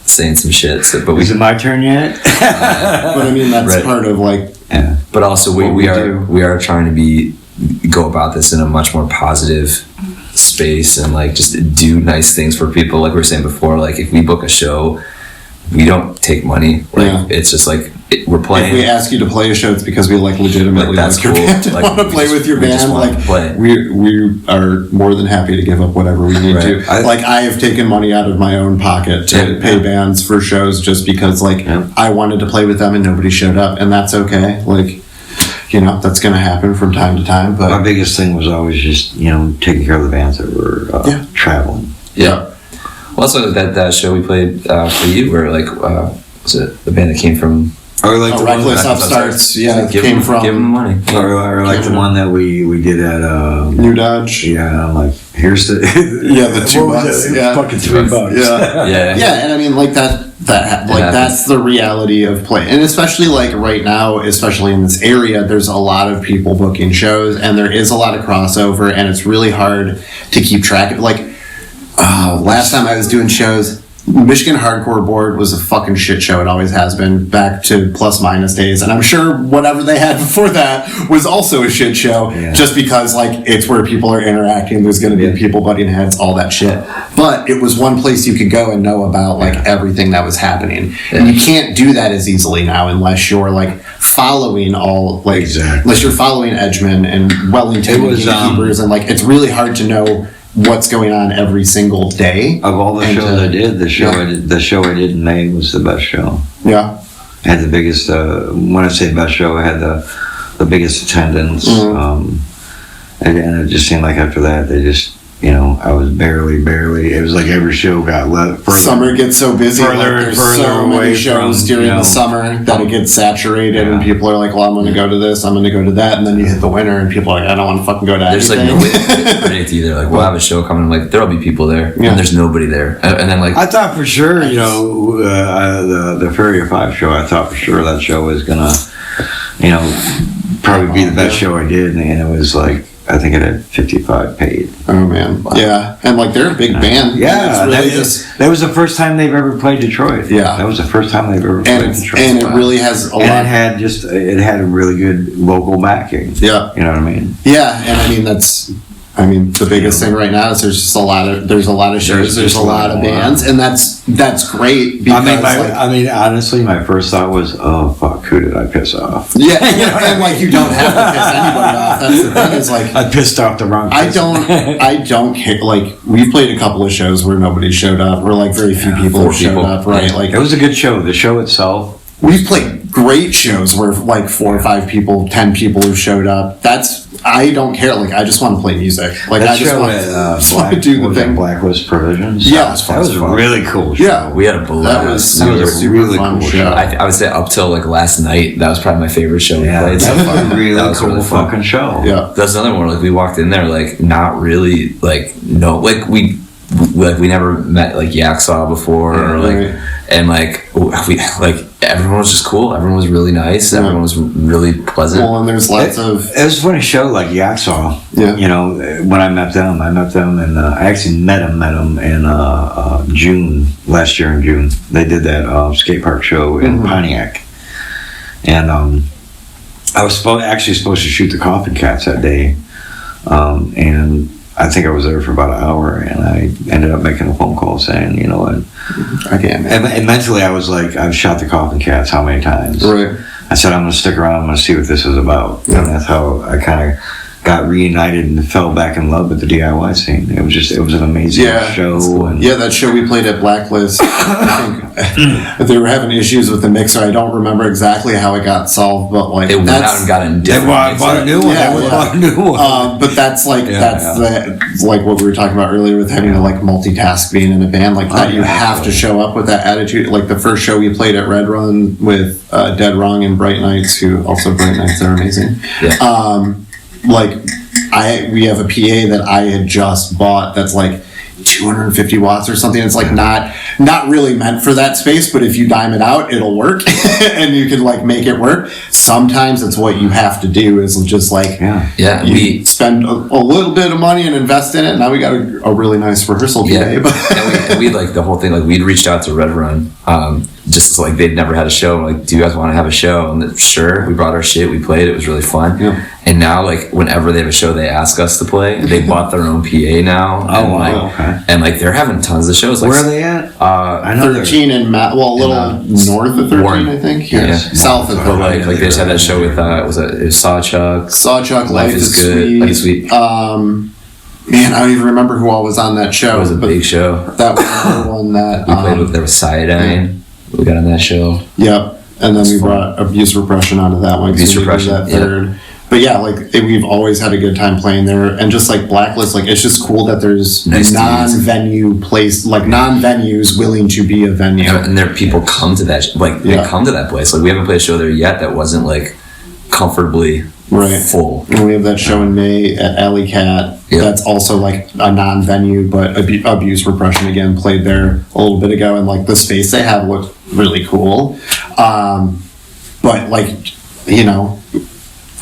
Speaker 3: saying some shit? So, but
Speaker 2: is it my turn yet?
Speaker 4: But I mean that's part of like.
Speaker 3: Yeah. But also we are trying to go about this in a much more positive space and like just do nice things for people. Like we were saying before, like if we book a show, we don't take money. Like it's just like. We're playing.
Speaker 4: If we ask you to play a show, it's because we like legitimately like your band and want to play with your band. Like we are more than happy to give up whatever we need to. I have taken money out of my own pocket to pay bands for shows just because I wanted to play with them and nobody showed up, and that's okay. Like that's going to happen from time to time. But
Speaker 2: my biggest thing was always just taking care of the bands that were traveling.
Speaker 3: Yeah. Well, also that show we played for you, where was it the band that came from?
Speaker 2: Or like the
Speaker 4: Reckless Upstarts,
Speaker 3: give them money.
Speaker 2: Or like the one that we did at
Speaker 4: New Dodge.
Speaker 2: Yeah, like here's the
Speaker 4: the $2.
Speaker 2: Yeah, fucking $3.
Speaker 4: Yeah, and I mean like that's the reality of play, and especially like right now, especially in this area, there's a lot of people booking shows, and there is a lot of crossover, and it's really hard to keep track of. Like last time I was doing shows. Michigan Hardcore Board was a fucking shit show. It always has been, back to plus minus days, and I'm sure whatever they had before that was also a shit show. Just because it's where people are interacting. There's going to be people butting heads, all that shit. But it was one place you could go and know about everything that was happening. And you can't do that as easily now unless you're following all unless you're following Edgeman and Wellington and Gatekeepers, and it's really hard to know what's going on every single day.
Speaker 2: Of all the shows I did, the show I did in May was the best show.
Speaker 4: Yeah.
Speaker 2: It had the biggest, when I say best show, it had the biggest attendance. And it just seemed like after that, they just, I was barely, it was like every show got further.
Speaker 4: Summer gets so busy, there's so many shows during the summer that it gets saturated, and people are like, well, I'm going to go to this, I'm going to go to that, and then you hit the winter, and people are like, I don't want to fucking go to
Speaker 3: anything. There's no way to predict either. We'll have a show coming, there'll be people there, and there's nobody there. And then
Speaker 2: I thought for sure, the Farrier 5 show, I thought for sure that show was going to, probably be the best show I did, and it was I think it had 55 paid.
Speaker 4: Oh man, yeah, and they're a big band.
Speaker 2: Yeah, that was the first time they've ever played Detroit.
Speaker 4: Yeah,
Speaker 2: that was the first time they've ever played Detroit.
Speaker 4: And it really has a lot.
Speaker 2: And it had a really good local backing.
Speaker 4: Yeah,
Speaker 2: you know what I mean.
Speaker 4: Yeah, and the biggest thing right now is there's a lot of shows, there's a lot of bands, and that's great. Because
Speaker 2: honestly, my first thought was, oh fuck, who did I piss off?
Speaker 4: Yeah, and you don't have to piss anybody off. That's the thing, is
Speaker 2: I pissed off the wrong person.
Speaker 4: I don't care. We've played a couple of shows where nobody showed up, or very few people have showed up. Right,
Speaker 2: it was a good show. The show itself.
Speaker 4: We've played great shows where 4 or 5 people, 10 people who showed up. I don't care. I just want to play music.
Speaker 2: I just want to do the thing. Blacklist Provisions.
Speaker 4: Yeah,
Speaker 2: that was a really cool show.
Speaker 4: Yeah,
Speaker 3: we had a blast.
Speaker 4: That was a really cool show.
Speaker 3: I would say up till last night, that was probably my favorite show we played.
Speaker 2: That was a really cool fucking show.
Speaker 4: Yeah,
Speaker 3: that's another one. We walked in there not really we we never met like Yaksaw before, or like, and like we like everyone was just cool. Everyone was really nice. Everyone was really pleasant.
Speaker 4: Well, and there's lots of.
Speaker 2: It was a funny show, like Yaksaw.
Speaker 4: Yeah.
Speaker 2: You know, when I met them, and I actually met them in June last year in June. They did that skate park show in Pontiac, and I was actually supposed to shoot the Coffin Cats that day, and I think I was there for about an hour, and I ended up making a phone call saying, you know, and mentally I was like, I've shot the Coffin Cats how many times?
Speaker 4: Right.
Speaker 2: I said, I'm going to stick around, I'm going to see what this is about. And that's how I kind of got reunited and fell back in love with the DIY scene. It was an amazing show.
Speaker 4: Cool.
Speaker 2: And
Speaker 4: that show we played at Blacklist, I think they were having issues with the mixer. I don't remember exactly how it got solved, but like
Speaker 3: it went out and got a different
Speaker 2: bought a new one. Bought a new one.
Speaker 4: But that's like like what we were talking about earlier with having to like multitask being in a band like that. You have to show up with that attitude. Like the first show we played at Red Run with Dead Wrong and Bright Nights, who also Bright Nights are amazing.
Speaker 3: Yeah.
Speaker 4: Like we have a PA that I had just bought that's like 250 watts or something. It's like not really meant for that space, but if you dime it out, it'll work and you can like make it work. Sometimes it's what you have to do is just like we spend a little bit of money and invest in it. Now we got a really nice rehearsal today.
Speaker 3: and we like the whole thing, like we'd reached out to Red Run, just like they'd never had a show. Like, do you guys want to have a show? And sure, we brought our shit, we played, it was really fun. And now like whenever they have a show they ask us to play. They bought their own PA now. And like they're having tons of shows. Like,
Speaker 2: where are they at?
Speaker 3: I
Speaker 2: know
Speaker 4: 13 and a little north of 13,
Speaker 3: Warren.
Speaker 4: I think. South of 13.
Speaker 3: But like they just had that show with it was Sawchuck.
Speaker 4: Life is Good.
Speaker 3: Life is Sweet.
Speaker 4: Man, I don't even remember who all was on that show.
Speaker 3: It was a big show.
Speaker 4: That was another one that
Speaker 3: we played with. There was Cyanide. We got on that show.
Speaker 4: Yep, and then we brought Abuse Repression onto that one.
Speaker 3: Abuse Repression,
Speaker 4: that third. But yeah, like we've always had a good time playing there, and just like Blacklist, like it's just cool that there's non-venue place, like non-venues willing to be a venue,
Speaker 3: and there people come to that, they come to that place. Like we haven't played a show there yet that wasn't like comfortably full.
Speaker 4: And we have that show in May at Alley Cat. That's also like a non-venue, but Abuse Repression again played there a little bit ago, and like the space they have looked really cool. But like, you know,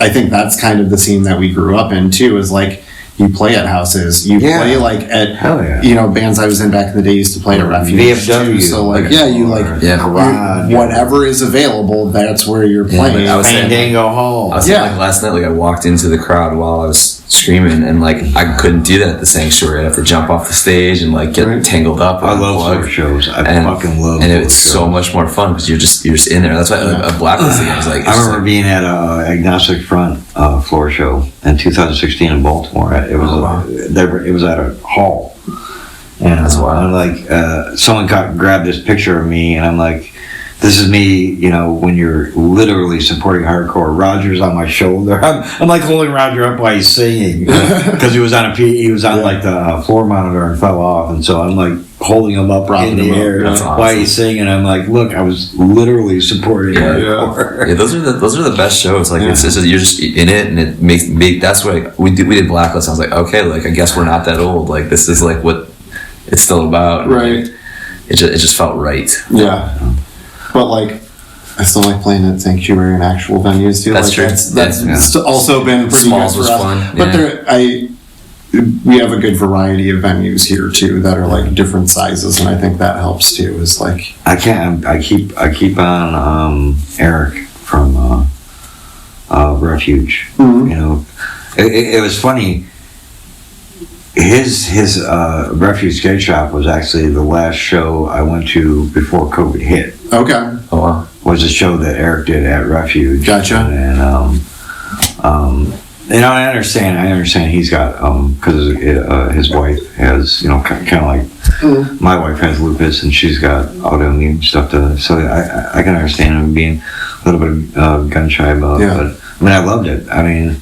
Speaker 4: I think that's kind of the scene that we grew up in too, is like you play at houses, you play like at you know, bands I was in back in the day used to play at Refuge
Speaker 2: VFW
Speaker 4: too. So like whatever is available, that's where you're playing.
Speaker 3: I was
Speaker 2: Fandango Hall.
Speaker 3: I was saying, like last night, like I walked into the crowd while I was screaming, and like I couldn't do that at the Sanctuary. I'd have to jump off the stage and like get tangled up.
Speaker 2: I love floor shows. I fucking love.
Speaker 3: And it's so much more fun because you're just in there. That's why a Blacklist again was like.
Speaker 2: I remember being at a Agnostic Front floor show in 2016 in Baltimore. It was at a hall, and I'm like, someone grabbed this picture of me, and I'm like, this is me, you know, when you're literally supporting hardcore. Roger's on my shoulder. I'm like holding Roger up while he's singing because he was on like the floor monitor and fell off, and so I'm like holding him up in the air while he's singing. I'm like, look, I was literally supporting hardcore.
Speaker 3: Yeah, those are the best shows. Like it's just, you're just in it, and it makes that's what we did Blacklist. I was like, okay, like I guess we're not that old. Like this is like what it's still about.
Speaker 4: Right.
Speaker 3: Like, it just felt right.
Speaker 4: Yeah. But like, I still like playing at Sanctuary and actual venues too.
Speaker 3: That's
Speaker 4: like,
Speaker 3: true.
Speaker 4: That's also been pretty
Speaker 3: Smalls
Speaker 4: good
Speaker 3: was
Speaker 4: for us.
Speaker 3: fun.
Speaker 4: But we have a good variety of venues here too that are like different sizes, and I think that helps too. Is like
Speaker 2: I keep on Eric from Refuge.
Speaker 4: Mm-hmm.
Speaker 2: You know, it was funny. His Refuge Skate Shop was actually the last show I went to before COVID hit.
Speaker 4: okay.
Speaker 3: Oh wow.
Speaker 2: Was a show that Eric did at Refuge.
Speaker 4: Gotcha.
Speaker 2: And you know, I understand he's got because his wife has, you know, kind of like my wife has lupus and she's got autoimmune stuff so I can understand him being a little bit gun shy about it. But I mean, I loved it. I mean,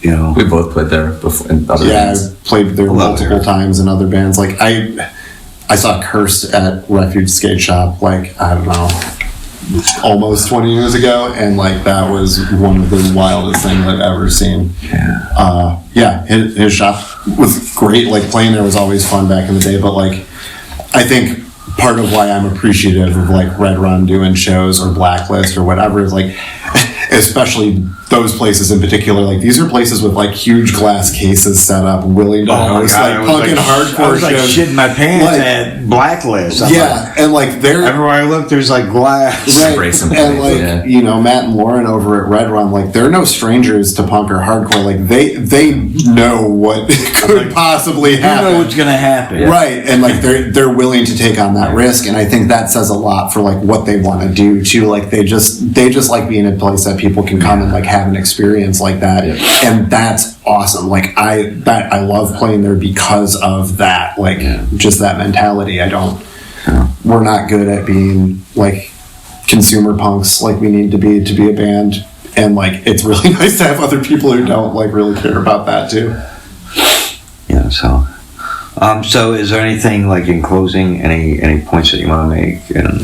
Speaker 2: you know,
Speaker 3: we both played there before in other bands.
Speaker 4: I've played there multiple times in other bands. Like I saw Cursed at Refuge Skate Shop, like, I don't know, almost 20 years ago, and like that was one of the wildest things I've ever seen. His shop was great. Like playing there was always fun back in the day. But like, I think part of why I'm appreciative of like Red Run doing shows or Blacklist or whatever is like, especially those places in particular, like these are places with like huge glass cases set up, willing to host like punk and hardcore
Speaker 2: I was like
Speaker 4: shows.
Speaker 2: shitting my pants
Speaker 4: Like,
Speaker 2: at Blacklist. I'm
Speaker 4: yeah, and like they're
Speaker 2: everywhere I look, there's like glass.
Speaker 4: right,
Speaker 3: break some
Speaker 4: and
Speaker 3: plates,
Speaker 4: like
Speaker 3: yeah.
Speaker 4: you know, Matt and Lauren over at Red Run, like they're no strangers to punk or hardcore. Like they know what could possibly
Speaker 2: You
Speaker 4: happen.
Speaker 2: know what's gonna happen.
Speaker 4: Right, and like they're willing to take on that risk, and I think that says a lot for like what they want to do too. Like they just like being in a place that people can come and like have an experience like that, and that's awesome. Like I love playing there because of that. Like just that mentality. We're not good at being like consumer punks like we need to be a band, and like it's really nice to have other people who don't like really care about that too.
Speaker 2: Yeah. So is there anything like in closing, any points that you want to make? And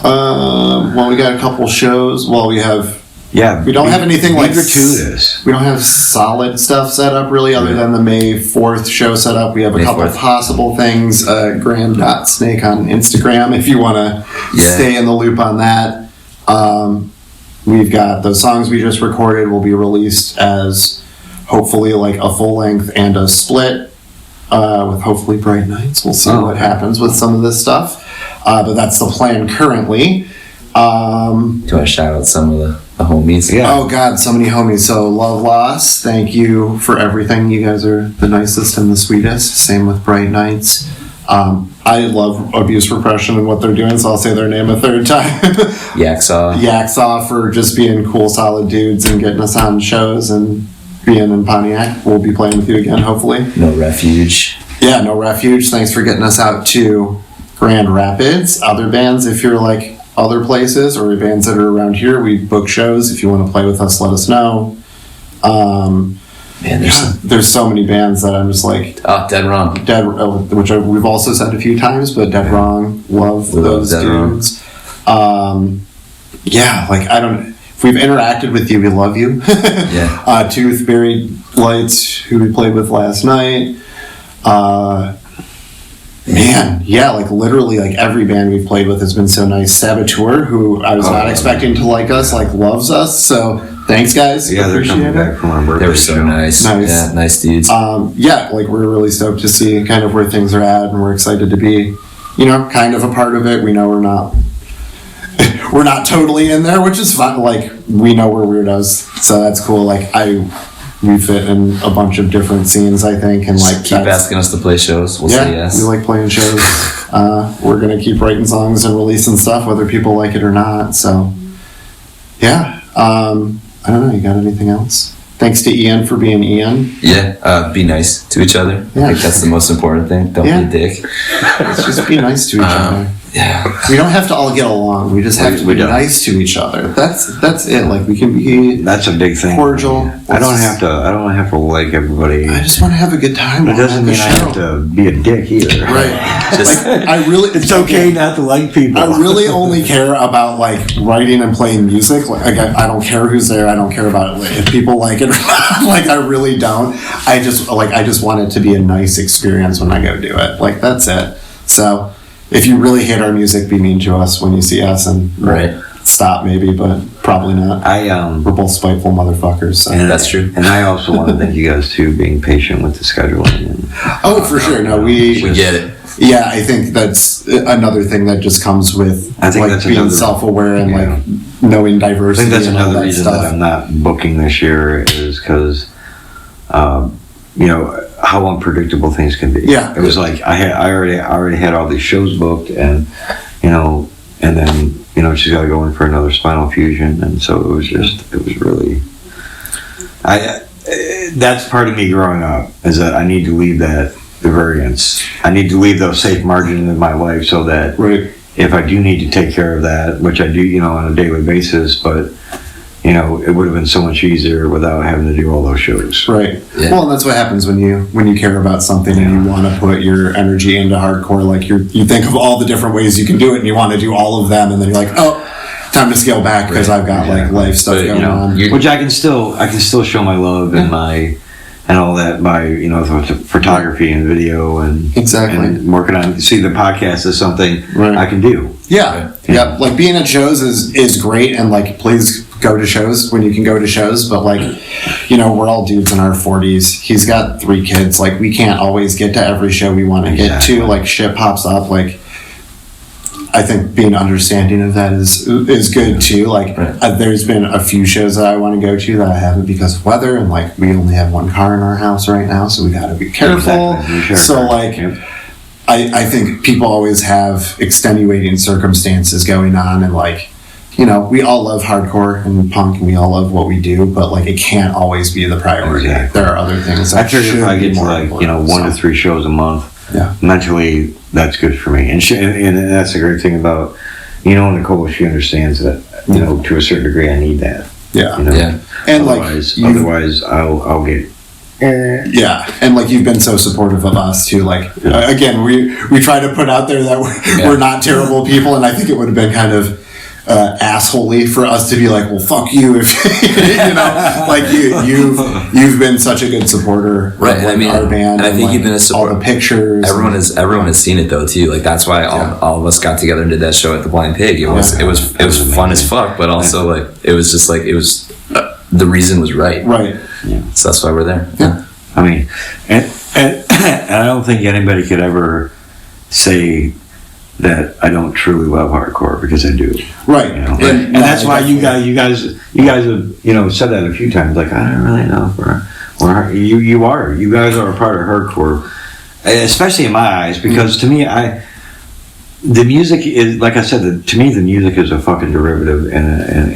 Speaker 4: Well, we got a couple shows. Well, we don't have anything like
Speaker 2: gratuitous.
Speaker 4: We don't have solid stuff set up really, other than the May 4th show set up. We have a
Speaker 3: May
Speaker 4: couple
Speaker 3: 4th.
Speaker 4: possible things. Grand.snake on Instagram if you want to stay in the loop on that. We've got those songs we just recorded will be released as hopefully like a full length and a split with hopefully Bright Nights. We'll see what happens with some of this stuff. But that's the plan currently.
Speaker 3: Do you want to shout out some of the homies?
Speaker 2: Yeah.
Speaker 4: Oh God, so many homies. So Love Loss, thank you for everything. You guys are the nicest and the sweetest. Same with Bright Nights. I love Abuse Repression and what they're doing, so I'll say their name a third time. Yaksaw for just being cool, solid dudes and getting us on shows and being in Pontiac. We'll be playing with you again, hopefully.
Speaker 3: No Refuge.
Speaker 4: Yeah, No Refuge. Thanks for getting us out to Grand Rapids. Other bands, if you're like other places or bands that are around here, we book shows. If you want to play with us, let us know.
Speaker 3: Man,
Speaker 4: There's so many bands that I'm just like
Speaker 3: Dead Wrong.
Speaker 4: which we've also said a few times, but Dead Wrong, love
Speaker 3: We love
Speaker 4: those
Speaker 3: Dead Wrong.
Speaker 4: dudes. Like I don't. If we've interacted with you, we love you.
Speaker 3: Yeah.
Speaker 4: Tooth, Buried Lights, who we played with last night. Man, yeah, like literally, like every band we've played with has been so nice. Saboteur, who I was not expecting to like us, like loves us. So thanks, guys.
Speaker 2: Yeah, they're coming
Speaker 4: Appreciate it.
Speaker 2: back from our birthday.
Speaker 3: They were so
Speaker 2: show.
Speaker 3: nice.
Speaker 4: Nice.
Speaker 3: Yeah, nice dudes.
Speaker 4: Yeah, like we're really stoked to see kind of where things are at, and we're excited to be, kind of a part of it. We know we're not totally in there, which is fun. Like we know we're weirdos, so that's cool. Like we fit in a bunch of different scenes, I think, and like
Speaker 3: Keep asking us to play shows. We'll say yes.
Speaker 4: we like playing shows. We're gonna keep writing songs and releasing stuff, whether people like it or not. So, yeah. I don't know. You got anything else? Thanks to Ian for being Ian.
Speaker 3: Yeah, be nice to each other.
Speaker 4: Yeah.
Speaker 3: I think that's the most important thing. Don't
Speaker 4: Yeah.
Speaker 3: be a dick.
Speaker 4: Let's just be nice to each other.
Speaker 3: Yeah.
Speaker 4: We don't have to all get along. We just have to
Speaker 2: We
Speaker 4: be
Speaker 2: don't.
Speaker 4: nice to each other. That's it. Like we can be.
Speaker 2: That's a big thing.
Speaker 4: Cordial.
Speaker 2: I don't have to like everybody.
Speaker 4: I just want to have a good time.
Speaker 2: It doesn't
Speaker 4: on the
Speaker 2: mean I have
Speaker 4: show.
Speaker 2: to be a dick either.
Speaker 4: Right.
Speaker 3: Just
Speaker 4: Like I really.
Speaker 2: It's okay not to like people.
Speaker 4: I really only care about like writing and playing music. Like I don't care who's there. I don't care about if people like it or not. Like I really don't. I just want it to be a nice experience when I go do it. Like that's it. So if you really hate our music, be mean to us when you see us and
Speaker 3: Right.
Speaker 4: stop maybe, but probably not. We're both spiteful motherfuckers. So.
Speaker 2: And
Speaker 3: That's true.
Speaker 2: And I also want to thank you guys too, being patient with the scheduling. And,
Speaker 4: Oh, for sure. No, we
Speaker 3: get it.
Speaker 4: Yeah, I think that's another thing that just comes with
Speaker 2: I think
Speaker 4: like
Speaker 2: that's
Speaker 4: being
Speaker 2: another-
Speaker 4: self-aware and
Speaker 2: yeah.
Speaker 4: like knowing
Speaker 2: I
Speaker 4: diversity.
Speaker 2: think that's
Speaker 4: and all
Speaker 2: another
Speaker 4: that
Speaker 2: reason
Speaker 4: stuff.
Speaker 2: that I'm not booking this year is because, how unpredictable things can be.
Speaker 4: Yeah.
Speaker 2: It was like I already had all these shows booked, and and then she's got to go in for another spinal fusion, and so it was really. That's part of me growing up is that I need to leave that the variance. I need to leave those safe margins in my life so that
Speaker 4: Right.
Speaker 2: if I do need to take care of that, which I do, on a daily basis, but it would have been so much easier without having to do all those shows.
Speaker 4: Right.
Speaker 3: Yeah.
Speaker 4: Well, and that's what happens when you care about something and you want to put your energy into hardcore. Like you think of all the different ways you can do it, and you want to do all of them, and then you're like, oh, time to scale back because I've got like life stuff
Speaker 3: But,
Speaker 4: going on.
Speaker 2: Which I can still show my love and my and all that by with photography and video and
Speaker 4: Exactly.
Speaker 2: and working on. See, the podcast is something
Speaker 4: Right.
Speaker 2: I can do.
Speaker 4: Yeah, yeah. Like being at shows is great, and like please go to shows when you can go to shows. But like, we're all dudes in our 40s. He's got 3 kids. Like we can't always get to every show we want to get to. Like shit pops up. Like I think being understanding of that is good too. Like there's been a few shows that I want to go to that I haven't because of weather, and like we only have 1 car in our house right now, so we got to be careful.
Speaker 2: Exactly.
Speaker 4: So like.
Speaker 2: Yep.
Speaker 4: I think people always have extenuating circumstances going on, and like, we all love hardcore and punk, and we all love what we do, but like, it can't always be the priority.
Speaker 2: Exactly.
Speaker 4: There are other things.
Speaker 2: I figure if I get to like 1 to 3 shows a month, mentally that's good for me. And that's the great thing about Nicole. She understands that to a certain degree I need that.
Speaker 4: Yeah,
Speaker 2: And otherwise I'll get.
Speaker 4: Yeah, and like you've been so supportive of us too. Like again, we try to put out there that we're not terrible people, and I think it would have been kind of assholey for us to be like, well, fuck you, if like you've been such a good supporter,
Speaker 3: right?
Speaker 4: Of, like, our band,
Speaker 3: and I think
Speaker 4: like,
Speaker 3: you've been a support.
Speaker 4: All the pictures.
Speaker 3: Everyone has seen it though too. Like that's why all of us got together and did that show at the Blind Pig. It was fun as fuck, but also like it was just like the reason was right.
Speaker 4: Right.
Speaker 2: Yeah.
Speaker 3: So that's why we're there.
Speaker 4: Yeah.
Speaker 2: I mean, and I don't think anybody could ever say that I don't truly love hardcore, because I do.
Speaker 4: Right.
Speaker 2: And that's why you guys have said that a few times. Like, I don't really know if you guys are a part of hardcore, especially in my eyes, because to me the music is, like I said, to me the music is a fucking derivative and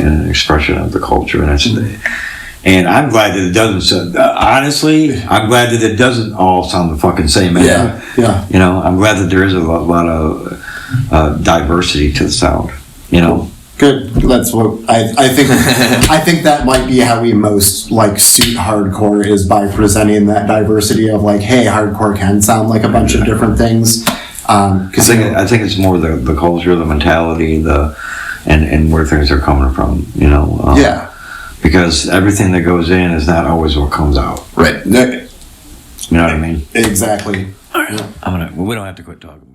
Speaker 2: an expression of the culture, and I'm glad that it doesn't. Honestly, I'm glad that it doesn't all sound the fucking same.
Speaker 4: Yeah.
Speaker 2: I'm glad that there is a lot of diversity to the sound.
Speaker 4: Good. That's what I think. I think that might be how we most like suit hardcore, is by presenting that diversity of like, hey, hardcore can sound like a bunch of different things.
Speaker 2: I think it's more the culture, the mentality, and where things are coming from. Because everything that goes in is not always what comes out.
Speaker 4: Right.
Speaker 2: You know what I mean?
Speaker 4: Exactly.
Speaker 2: All right. We don't have to quit talking.